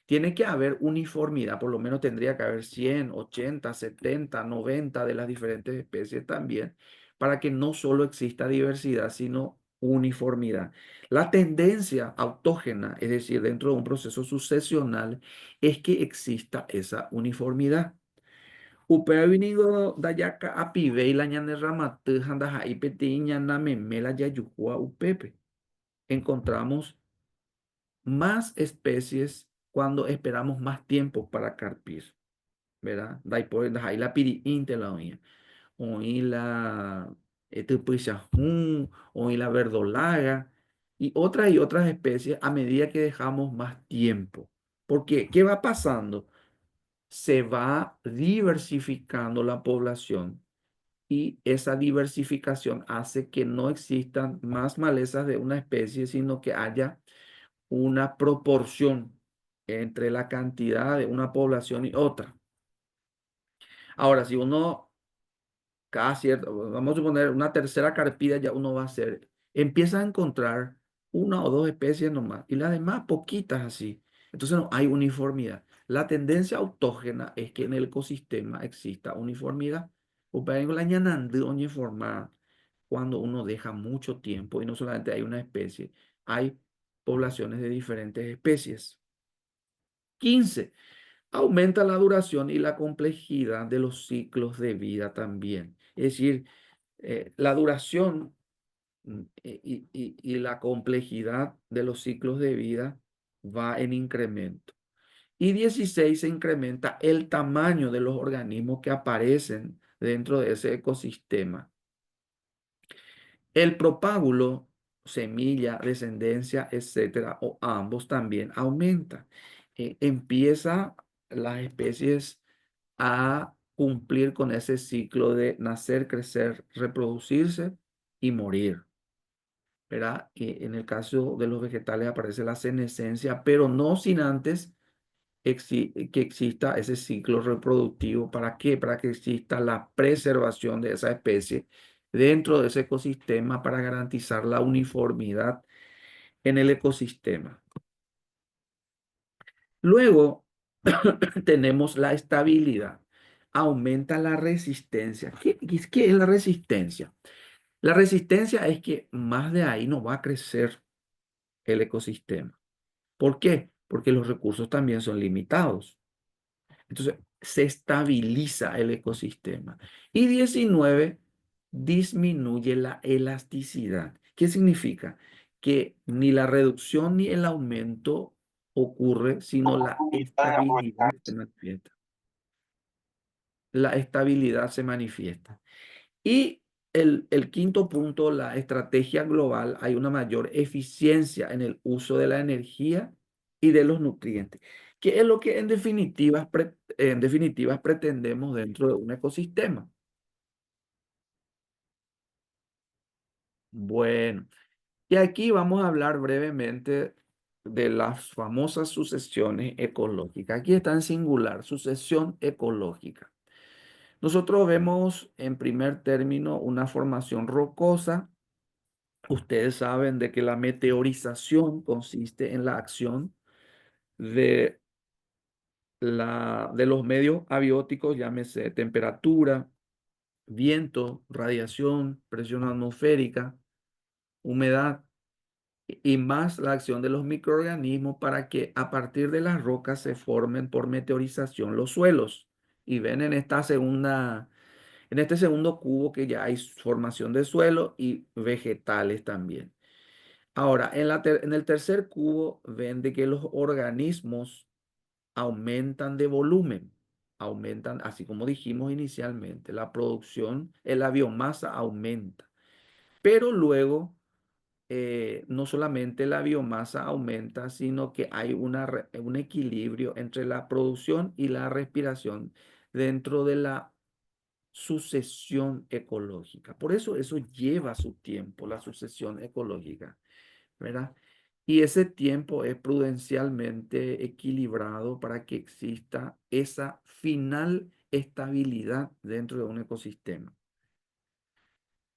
Tiene que haber uniformidad, por lo menos tendría que haber 100, 80, 70, 90 de las diferentes especies también, para que no solo exista diversidad, sino uniformidad. La tendencia autógena, es decir, dentro de un proceso sucesional, es que exista esa uniformidad. Upea vinigo dayaka apive y la ñane ramate janda jaipe ti ñana memela yayujua upepe. Encontramos más especies cuando esperamos más tiempo para carpir, ¿verdad? Daipo dajai la piri inte la oña. Oí la tupuixajún, oí la verdolaga y otras especies a medida que dejamos más tiempo. ¿Por qué? ¿Qué va pasando? Se va diversificando la población y esa diversificación hace que no existan más malezas de una especie, sino que haya una proporción entre la cantidad de una población y otra. Ahora, si uno, cada cierto, vamos a suponer una tercera carpida, ya uno va a hacer, empieza a encontrar una o dos especies nomás y las demás poquitas así. Entonces no hay uniformidad. La tendencia autógena es que en el ecosistema exista uniformidad. Uniformada cuando uno deja mucho tiempo y no solamente hay una especie, hay poblaciones de diferentes especies. 15. Aumenta la duración y la complejidad de los ciclos de vida también. Es decir, la duración y la complejidad de los ciclos de vida va en incremento. Y 16 se incrementa el tamaño de los organismos que aparecen dentro de ese ecosistema. El propágulo, semilla, descendencia, etcétera, o ambos también aumenta. Empieza las especies a cumplir con ese ciclo de nacer, crecer, reproducirse y morir. ¿Verdad? En el caso de los vegetales aparece la senescencia, pero no sin antes que exista ese ciclo reproductivo. ¿Para qué? Para que exista la preservación de esa especie dentro de ese ecosistema para garantizar la uniformidad en el ecosistema. Luego tenemos la estabilidad. Aumenta la resistencia. ¿Qué es la resistencia? La resistencia es que más de ahí no va a crecer el ecosistema. ¿Por qué? Porque los recursos también son limitados. Entonces, se estabiliza el ecosistema. Y 19, disminuye la elasticidad. ¿Qué significa? que ni la reducción ni el aumento ocurre, sino la estabilidad se manifiesta. La estabilidad se manifiesta. Y el quinto punto, la estrategia global, hay una mayor eficiencia en el uso de la energía y de los nutrientes, que es lo que en definitiva pretendemos dentro de un ecosistema. Bueno, y aquí vamos a hablar brevemente de las famosas sucesiones ecológicas. Aquí está en singular, sucesión ecológica. Nosotros vemos en primer término una formación rocosa. Ustedes saben de que la meteorización consiste en la acción de, de los medios abióticos, llámese temperatura, viento, radiación, presión atmosférica, humedad y más la acción de los microorganismos para que a partir de las rocas se formen por meteorización los suelos. Y ven en en este segundo cubo que ya hay formación de suelo y vegetales también. Ahora, en el tercer cubo ven de que los organismos aumentan de volumen, aumentan, así como dijimos inicialmente, la producción, la biomasa aumenta, pero luego no solamente la biomasa aumenta, sino que hay un equilibrio entre la producción y la respiración dentro de la sucesión ecológica. Por eso lleva su tiempo, la sucesión ecológica, ¿verdad? Y ese tiempo es prudencialmente equilibrado para que exista esa final estabilidad dentro de un ecosistema.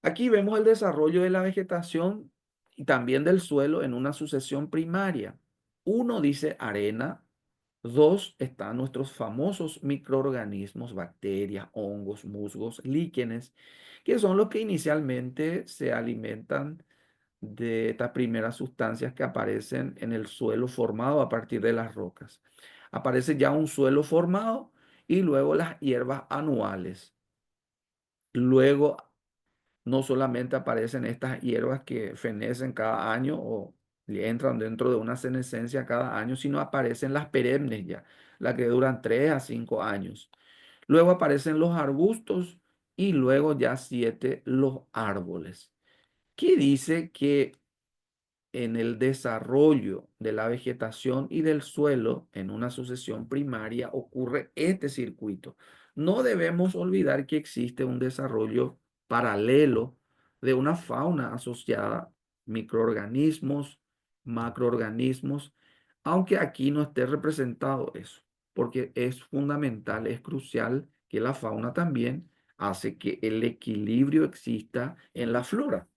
Aquí vemos el desarrollo de la vegetación y también del suelo en una sucesión primaria. Uno dice arena, dos están nuestros famosos microorganismos, bacterias, hongos, musgos, líquenes, que son los que inicialmente se alimentan de estas primeras sustancias que aparecen en el suelo formado a partir de las rocas. Aparece ya un suelo formado y luego las hierbas anuales. Luego no solamente aparecen estas hierbas que fenecen cada año o entran dentro de una senescencia cada año, sino aparecen las perennes ya, las que duran 3 a 5 años. Luego aparecen los arbustos y luego ya 7 los árboles. ¿Qué dice que en el desarrollo de la vegetación y del suelo en una sucesión primaria ocurre este circuito? No debemos olvidar que existe un desarrollo paralelo de una fauna asociada, microorganismos, macroorganismos, aunque aquí no esté representado eso, porque es fundamental, es crucial que la fauna también hace que el equilibrio exista en la flora.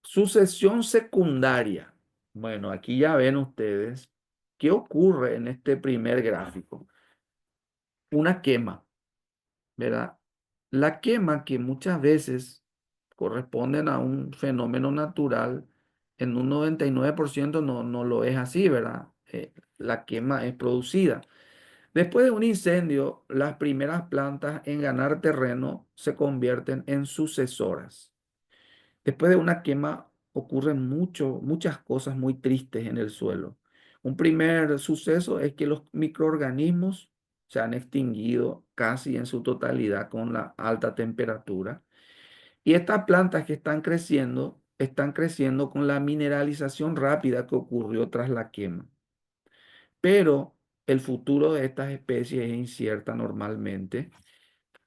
Sucesión secundaria. Bueno, aquí ya ven ustedes qué ocurre en este primer gráfico. Una quema, ¿verdad? La quema que muchas veces corresponden a un fenómeno natural, en un 99% no lo es así, ¿verdad? La quema es producida. Después de un incendio, las primeras plantas en ganar terreno se convierten en sucesoras. Después de una quema ocurren muchas cosas muy tristes en el suelo. Un primer suceso es que los microorganismos se han extinguido casi en su totalidad con la alta temperatura. Y estas plantas que están creciendo con la mineralización rápida que ocurrió tras la quema. Pero el futuro de estas especies es incierta normalmente,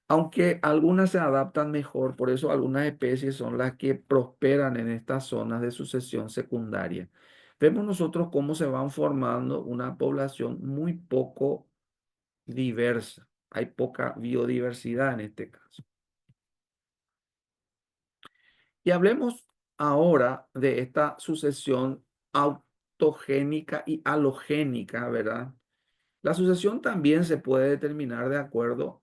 aunque algunas se adaptan mejor, por eso algunas especies son las que prosperan en estas zonas de sucesión secundaria. Vemos nosotros cómo se van formando una población muy poco diversa. Hay poca biodiversidad en este caso. Y hablemos ahora de esta sucesión autogénica y halogénica, ¿verdad? La sucesión también se puede determinar de acuerdo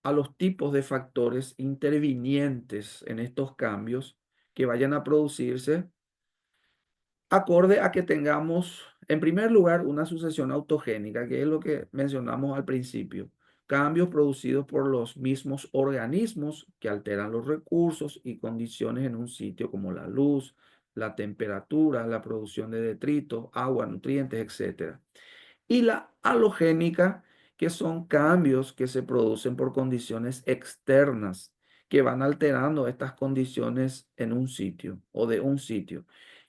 a los tipos de factores intervinientes en estos cambios que vayan a producirse, acorde a que tengamos, en primer lugar, una sucesión autogénica, que es lo que mencionamos al principio. cambios producidos por los mismos organismos que alteran los recursos y condiciones en un sitio como la luz, la temperatura, la producción de detritos, agua, nutrientes, etcétera. Y la halogénica, que son cambios que se producen por condiciones externas, que van alterando estas condiciones en un sitio o de un sitio.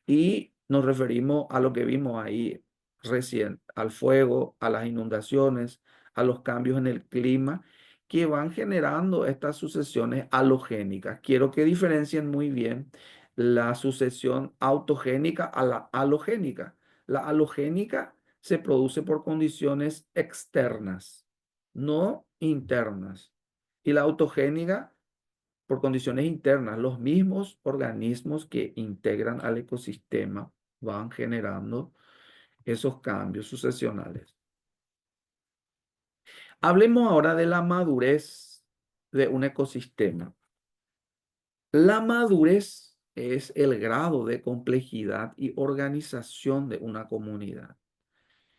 Y nos referimos a lo que vimos ahí recién, al fuego, a las inundaciones, a los cambios en el clima, que van generando estas sucesiones halogénicas. Quiero que diferencien muy bien la sucesión autogénica a la halogénica. La halogénica se produce por condiciones externas, no internas. Y la autogénica por condiciones internas. Los mismos organismos que integran al ecosistema van generando esos cambios sucesionales. Hablemos ahora de la madurez de un ecosistema. La madurez es el grado de complejidad y organización de una comunidad.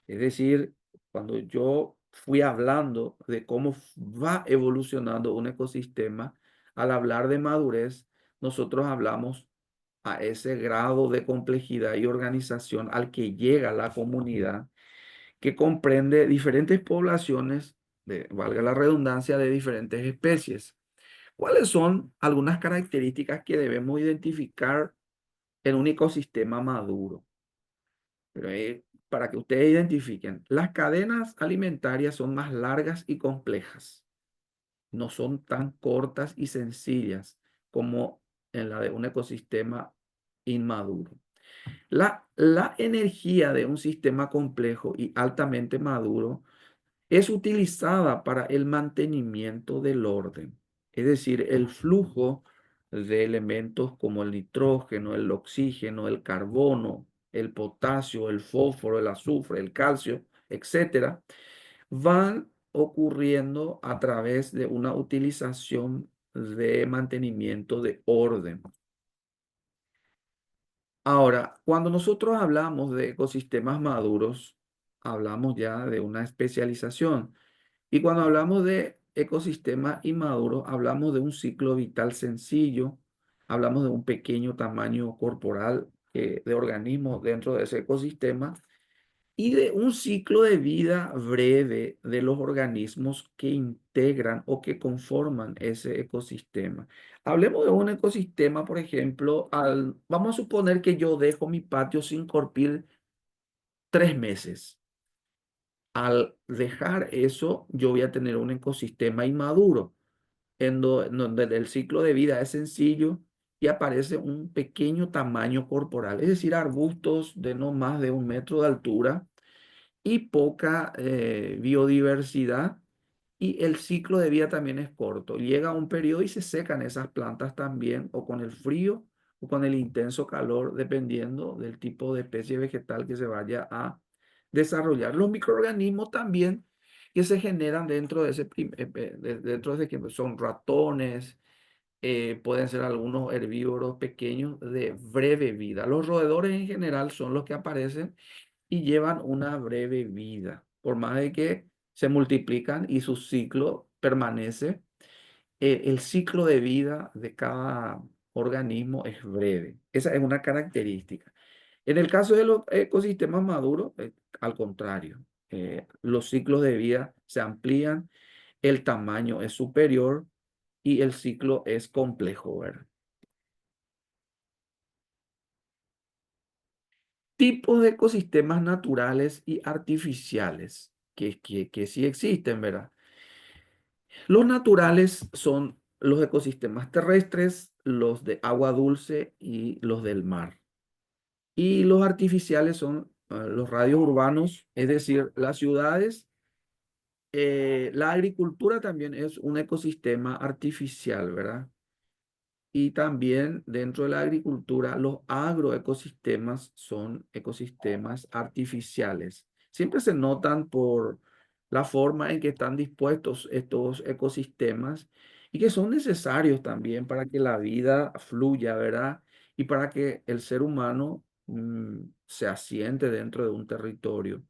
Es decir, cuando yo fui hablando de cómo va evolucionando un ecosistema, al hablar de madurez, nosotros hablamos a ese grado de complejidad y organización al que llega la comunidad, que comprende diferentes poblaciones, valga la redundancia, de diferentes especies. ¿Cuáles son algunas características que debemos identificar en un ecosistema maduro? Pero para que ustedes identifiquen, las cadenas alimentarias son más largas y complejas. No son tan cortas y sencillas como en la de un ecosistema inmaduro. La energía de un sistema complejo y altamente maduro es utilizada para el mantenimiento del orden, es decir, el flujo de elementos como el nitrógeno, el oxígeno, el carbono, el potasio, el fósforo, el azufre, el calcio, etcétera, van ocurriendo a través de una utilización de mantenimiento de orden. Ahora, cuando nosotros hablamos de ecosistemas maduros, hablamos ya de una especialización. Y cuando hablamos de ecosistemas inmaduros, hablamos de un ciclo vital sencillo, hablamos de un pequeño tamaño corporal de organismos dentro de ese ecosistema y de un ciclo de vida breve de los organismos que integran o que conforman ese ecosistema. Hablemos de un ecosistema, por ejemplo, vamos a suponer que yo dejo mi patio sin corpir 3 meses. Al dejar eso, yo voy a tener un ecosistema inmaduro, en donde el ciclo de vida es sencillo y aparece un pequeño tamaño corporal, es decir, arbustos de no más de 1 metro de altura y poca biodiversidad. Y el ciclo de vida también es corto. Llega un periodo y se secan esas plantas también, o con el frío o con el intenso calor, dependiendo del tipo de especie vegetal que se vaya a desarrollar. Los microorganismos también que se generan dentro de ese, dentro de ese que son ratones, pueden ser algunos herbívoros pequeños de breve vida. Los roedores en general son los que aparecen y llevan una breve vida, por más de que se multiplican y su ciclo permanece. El ciclo de vida de cada organismo es breve. Esa es una característica. En el caso de los ecosistemas maduros, al contrario, los ciclos de vida se amplían, el tamaño es superior y el ciclo es complejo, ¿verdad? Tipos de ecosistemas naturales y artificiales que sí existen, ¿verdad? Los naturales son los ecosistemas terrestres, los de agua dulce y los del mar. Y los artificiales son los radios urbanos, es decir, las ciudades. La agricultura también es un ecosistema artificial, ¿verdad? Y también dentro de la agricultura, los agroecosistemas son ecosistemas artificiales. Siempre se notan por la forma en que están dispuestos estos ecosistemas y que son necesarios también para que la vida fluya, ¿verdad? Y para que el ser humano se asiente dentro de un territorio.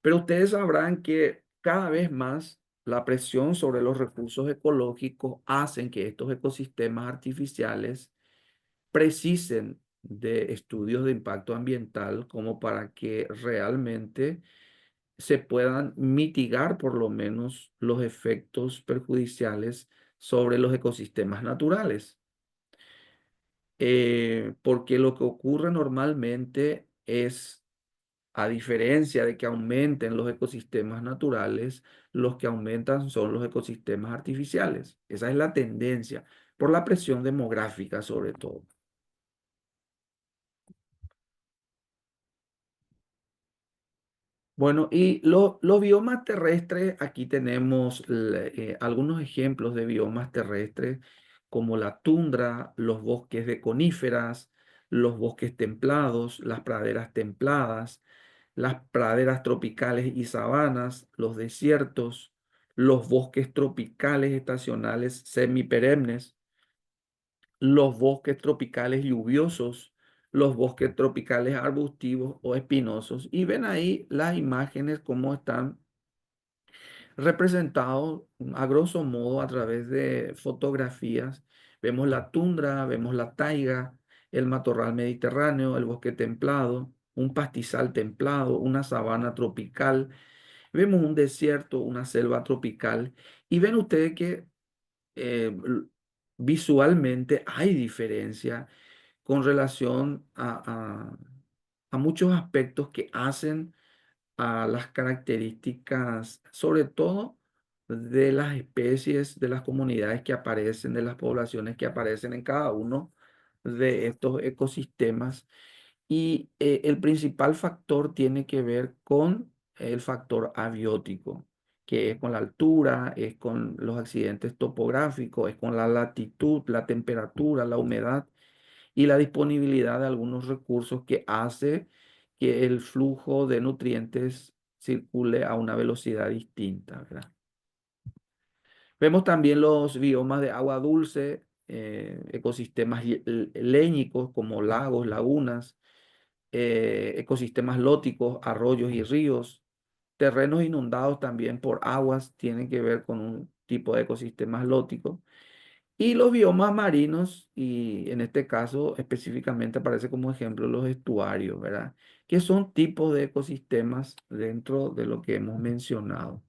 Pero ustedes sabrán que cada vez más la presión sobre los recursos ecológicos hacen que estos ecosistemas artificiales precisen de estudios de impacto ambiental como para que realmente se puedan mitigar por lo menos los efectos perjudiciales sobre los ecosistemas naturales. Porque lo que ocurre normalmente es, a diferencia de que aumenten los ecosistemas naturales, los que aumentan son los ecosistemas artificiales. Esa es la tendencia, por la presión demográfica sobre todo. Bueno, y los biomas terrestres, aquí tenemos algunos ejemplos de biomas terrestres, como la tundra, los bosques de coníferas, los bosques templados, las praderas templadas, las praderas tropicales y sabanas, los desiertos, los bosques tropicales estacionales semiperennes, los bosques tropicales lluviosos, los bosques tropicales arbustivos o espinosos. Y ven ahí las imágenes cómo están representados a grosso modo a través de fotografías. Vemos la tundra, vemos la taiga, el matorral mediterráneo, el bosque templado, un pastizal templado, una sabana tropical. Vemos un desierto, una selva tropical. Y ven ustedes que eh, l- visualmente hay diferencia con relación a muchos aspectos que hacen a las características, sobre todo de las especies, de las comunidades que aparecen, de las poblaciones que aparecen en cada uno de estos ecosistemas. Y el principal factor tiene que ver con el factor abiótico, que es con la altura, es con los accidentes topográficos, es con la latitud, la temperatura, la humedad y la disponibilidad de algunos recursos que hace que el flujo de nutrientes circule a una velocidad distinta, ¿verdad? Vemos también los biomas de agua dulce, ecosistemas léñicos como lagos, lagunas, ecosistemas lóticos, arroyos y ríos, terrenos inundados también por aguas, tienen que ver con un tipo de ecosistemas lóticos. Y los biomas marinos, y en este caso específicamente aparece como ejemplo los estuarios, ¿verdad? Que son tipos de ecosistemas dentro de lo que hemos mencionado.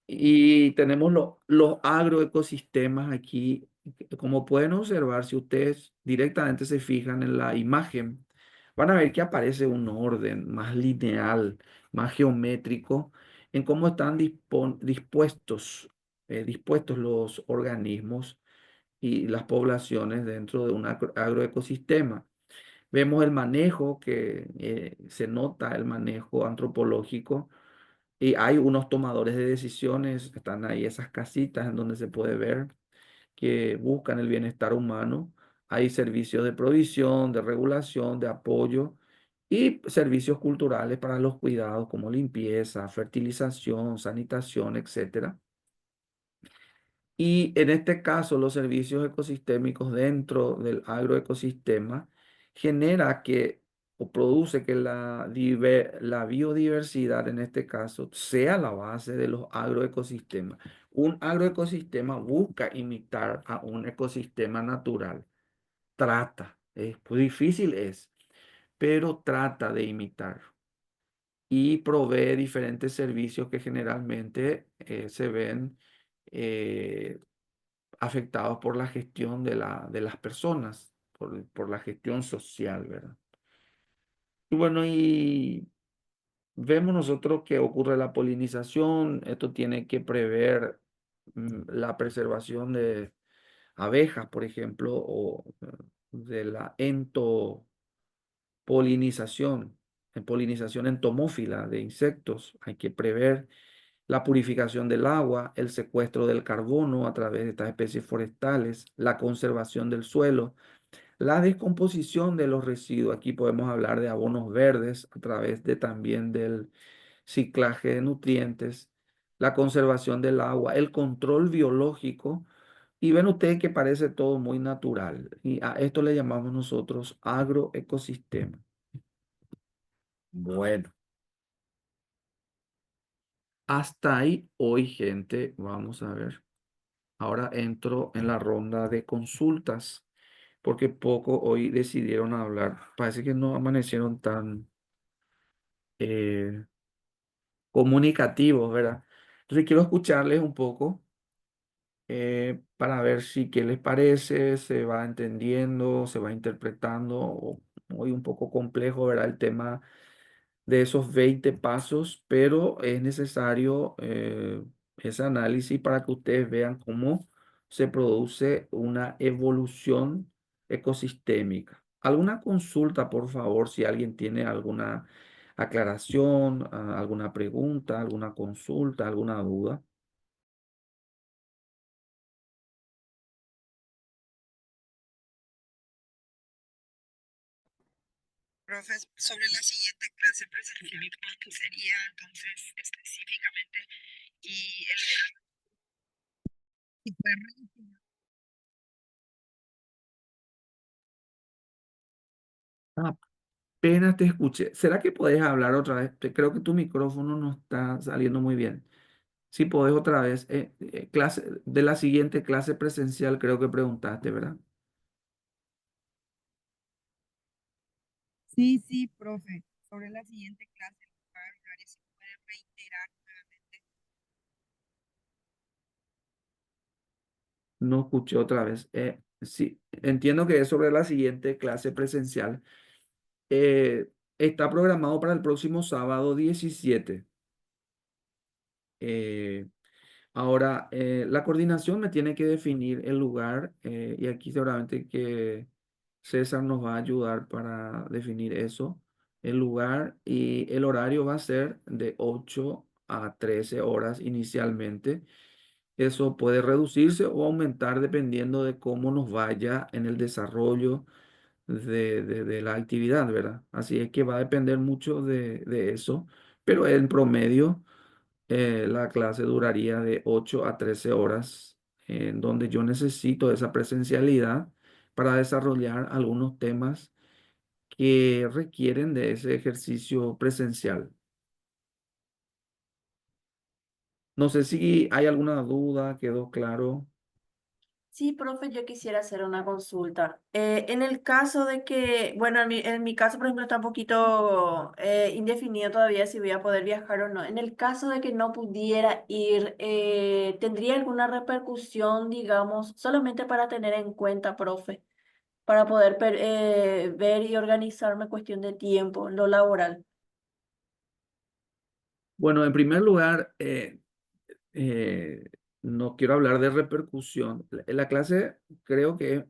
Y tenemos los agroecosistemas aquí. Como pueden observar, si ustedes directamente se fijan en la imagen, van a ver que aparece un orden más lineal, más geométrico, en cómo están dispuestos los organismos y las poblaciones dentro de un agroecosistema. Vemos el manejo que se nota, el manejo antropológico, y hay unos tomadores de decisiones, están ahí esas casitas en donde se puede ver que buscan el bienestar humano. Hay servicios de provisión, de regulación, de apoyo y servicios culturales para los cuidados como limpieza, fertilización, sanitación, etcétera. Y en este caso, los servicios ecosistémicos dentro del agroecosistema genera que o produce que la biodiversidad en este caso sea la base de los agroecosistemas. Un agroecosistema busca imitar a un ecosistema natural. Trata, es muy difícil es, pero trata de imitar y provee diferentes servicios que generalmente se ven eh, afectados por la gestión de las personas, por la gestión social, ¿verdad? Y bueno, y vemos nosotros que ocurre la polinización, esto tiene que prever la preservación de abejas, por ejemplo, o de la polinización entomófila de insectos. Hay que prever la purificación del agua, el secuestro del carbono a través de estas especies forestales, la conservación del suelo, la descomposición de los residuos. Aquí podemos hablar de abonos verdes a través de también del ciclaje de nutrientes, la conservación del agua, el control biológico. Y ven ustedes que parece todo muy natural. Y a esto le llamamos nosotros agroecosistema. Bueno. Hasta ahí hoy, gente. Vamos a ver. Ahora entro en la ronda de consultas, porque poco hoy decidieron hablar. Parece que no amanecieron tan eh, comunicativos, ¿verdad? Entonces quiero escucharles un poco para ver si qué les parece, se va entendiendo, se va interpretando. Hoy un poco complejo, ¿verdad? El tema de esos 20 pasos, pero es necesario ese análisis para que ustedes vean cómo se produce una evolución ecosistémica. ¿Alguna consulta, por favor, si alguien tiene alguna aclaración, alguna pregunta, alguna consulta, alguna duda? Profe, sobre la siguiente clase presencial, ¿cuándo sería entonces específicamente? Y el y poder Apenas te escuché. ¿Será que podés hablar otra vez? Creo que tu micrófono no está saliendo muy bien. Si podés otra vez. Clase, de la siguiente clase presencial, creo que preguntaste, ¿verdad? Sí, sí, profe, sobre la siguiente clase, el lugar, horario, si puede reiterar nuevamente. No escuché otra vez. Sí, entiendo que es sobre la siguiente clase presencial. Está programado para el próximo sábado 17. Eh, Ahora, la coordinación me tiene que definir el lugar y aquí seguramente que César nos va a ayudar para definir eso. El lugar y el horario va a ser de 8 a 13 horas inicialmente. Eso puede reducirse o aumentar dependiendo de cómo nos vaya en el desarrollo de la actividad, ¿verdad? Así es que va a depender mucho de eso, pero en promedio la clase duraría de 8 a 13 horas, en donde yo necesito esa presencialidad para desarrollar algunos temas que requieren de ese ejercicio presencial. No sé si hay alguna duda, quedó claro. Sí, profe, yo quisiera hacer una consulta. En el caso de que, bueno, en mi caso, por ejemplo, está un poquito indefinido todavía si voy a poder viajar o no. En el caso de que no pudiera ir, ¿tendría alguna repercusión, digamos, solamente para tener en cuenta, profe, para poder ver y organizarme cuestión de tiempo, lo laboral? Bueno, en primer lugar, eh, no quiero hablar de repercusión. La clase creo que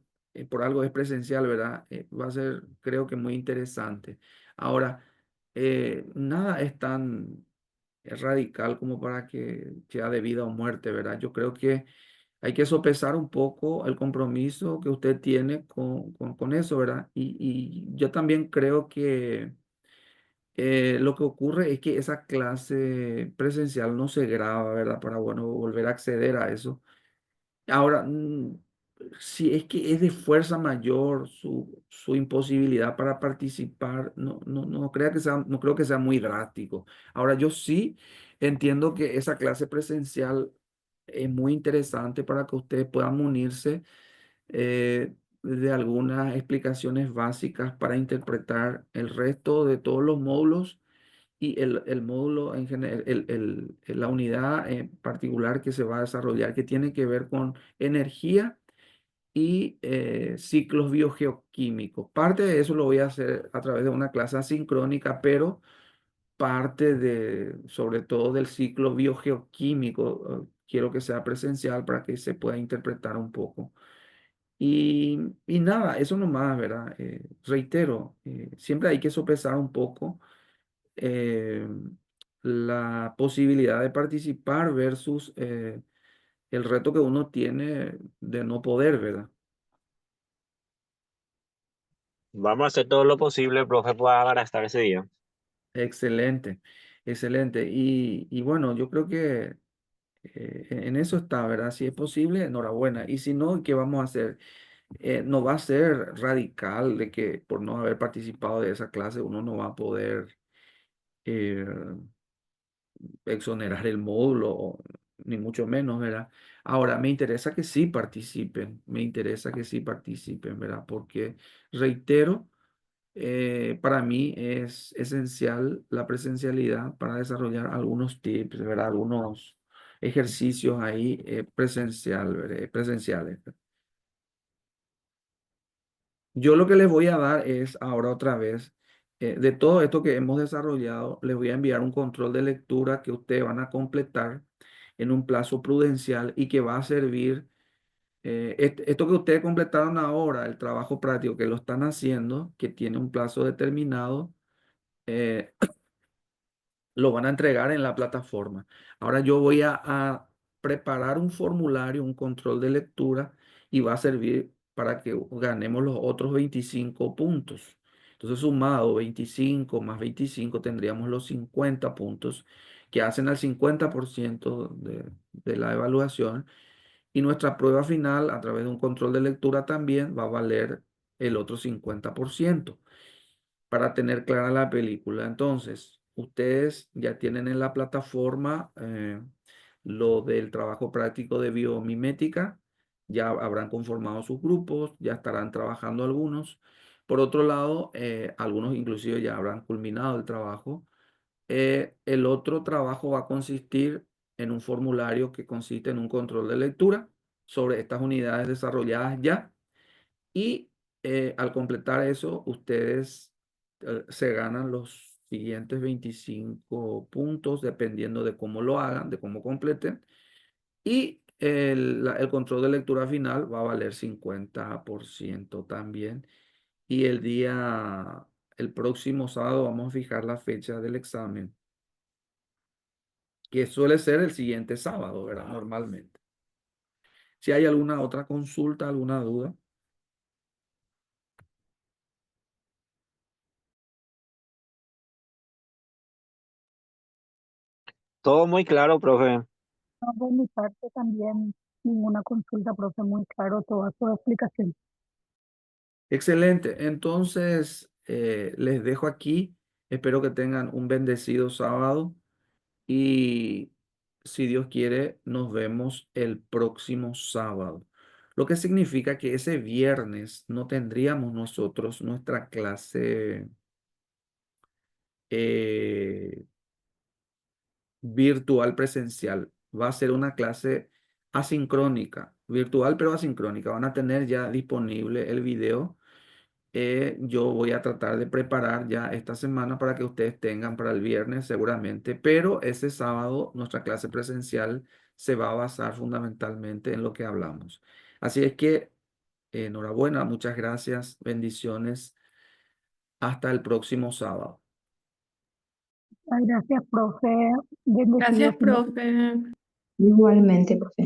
por algo es presencial, ¿verdad? Va a ser, creo que muy interesante. Ahora, nada es tan radical como para que sea de vida o muerte, ¿verdad? Yo creo que hay que sopesar un poco el compromiso que usted tiene con eso, ¿verdad? Y yo también creo que lo que ocurre es que esa clase presencial no se graba, ¿verdad? Para, bueno, volver a acceder a eso. Ahora, si es que es de fuerza mayor su imposibilidad para participar, no creo que sea muy drástico. Ahora, yo sí entiendo que esa clase presencial es muy interesante para que ustedes puedan munirse de algunas explicaciones básicas para interpretar el resto de todos los módulos y el módulo en general, la unidad en particular que se va a desarrollar, que tiene que ver con energía y ciclos biogeoquímicos. Parte de eso lo voy a hacer a través de una clase asincrónica, pero parte de, sobre todo del ciclo biogeoquímico, quiero que sea presencial para que se pueda interpretar un poco. Y nada, eso nomás, ¿verdad? Reitero, siempre hay que sopesar un poco eh, la posibilidad de participar versus el reto que uno tiene de no poder, ¿verdad? Vamos a hacer todo lo posible, el profe pueda gastar ese día. Excelente, excelente. Y bueno, yo creo que en eso está, ¿verdad? Si es posible, enhorabuena. Y si no, ¿qué vamos a hacer? No va a ser radical de que por no haber participado de esa clase uno no va a poder eh, exonerar el módulo, ni mucho menos, ¿verdad? Ahora, me interesa que sí participen, me interesa que sí participen, ¿verdad? Porque, reitero, para mí es esencial la presencialidad para desarrollar algunos tips, ¿verdad? Algunos ejercicios ahí presenciales. Yo lo que les voy a dar es ahora otra vez, de todo esto que hemos desarrollado, les voy a enviar un control de lectura que ustedes van a completar en un plazo prudencial y que va a servir, esto que ustedes completaron ahora, el trabajo práctico que lo están haciendo, que tiene un plazo determinado, eh, lo van a entregar en la plataforma. Ahora yo voy a preparar un formulario, un control de lectura y va a servir para que ganemos los otros 25 puntos. Entonces, sumado 25 más 25, tendríamos los 50 puntos que hacen al 50% de la evaluación. Y nuestra prueba final, a través de un control de lectura, también va a valer el otro 50% para tener clara la película. Entonces, ustedes ya tienen en la plataforma lo del trabajo práctico de biomimética, ya habrán conformado sus grupos, ya estarán trabajando algunos. Por otro lado, algunos inclusive ya habrán culminado el trabajo. El otro trabajo va a consistir en un formulario que consiste en un control de lectura sobre estas unidades desarrolladas ya y al completar eso, ustedes se ganan los siguientes 25 puntos dependiendo de cómo lo hagan, de cómo completen. Y el control de lectura final va a valer 50% también. Y el próximo sábado vamos a fijar la fecha del examen, que suele ser el siguiente sábado, ¿verdad? Normalmente. Si hay alguna otra consulta, alguna duda. Todo muy claro, profe. No, por mi parte también ninguna consulta, profe, muy claro toda su explicación. Excelente. Entonces, les dejo aquí. Espero que tengan un bendecido sábado y si Dios quiere, nos vemos el próximo sábado. Lo que significa que ese viernes no tendríamos nosotros nuestra clase eh, virtual presencial. Va a ser una clase asincrónica, virtual pero asincrónica. Van a tener ya disponible el video. Yo voy a tratar de preparar ya esta semana para que ustedes tengan para el viernes seguramente, pero ese sábado nuestra clase presencial se va a basar fundamentalmente en lo que hablamos. Así es que enhorabuena, muchas gracias, bendiciones. Hasta el próximo sábado. Ay, gracias, profe. Gracias, Bendecidos. profe. Igualmente, profe.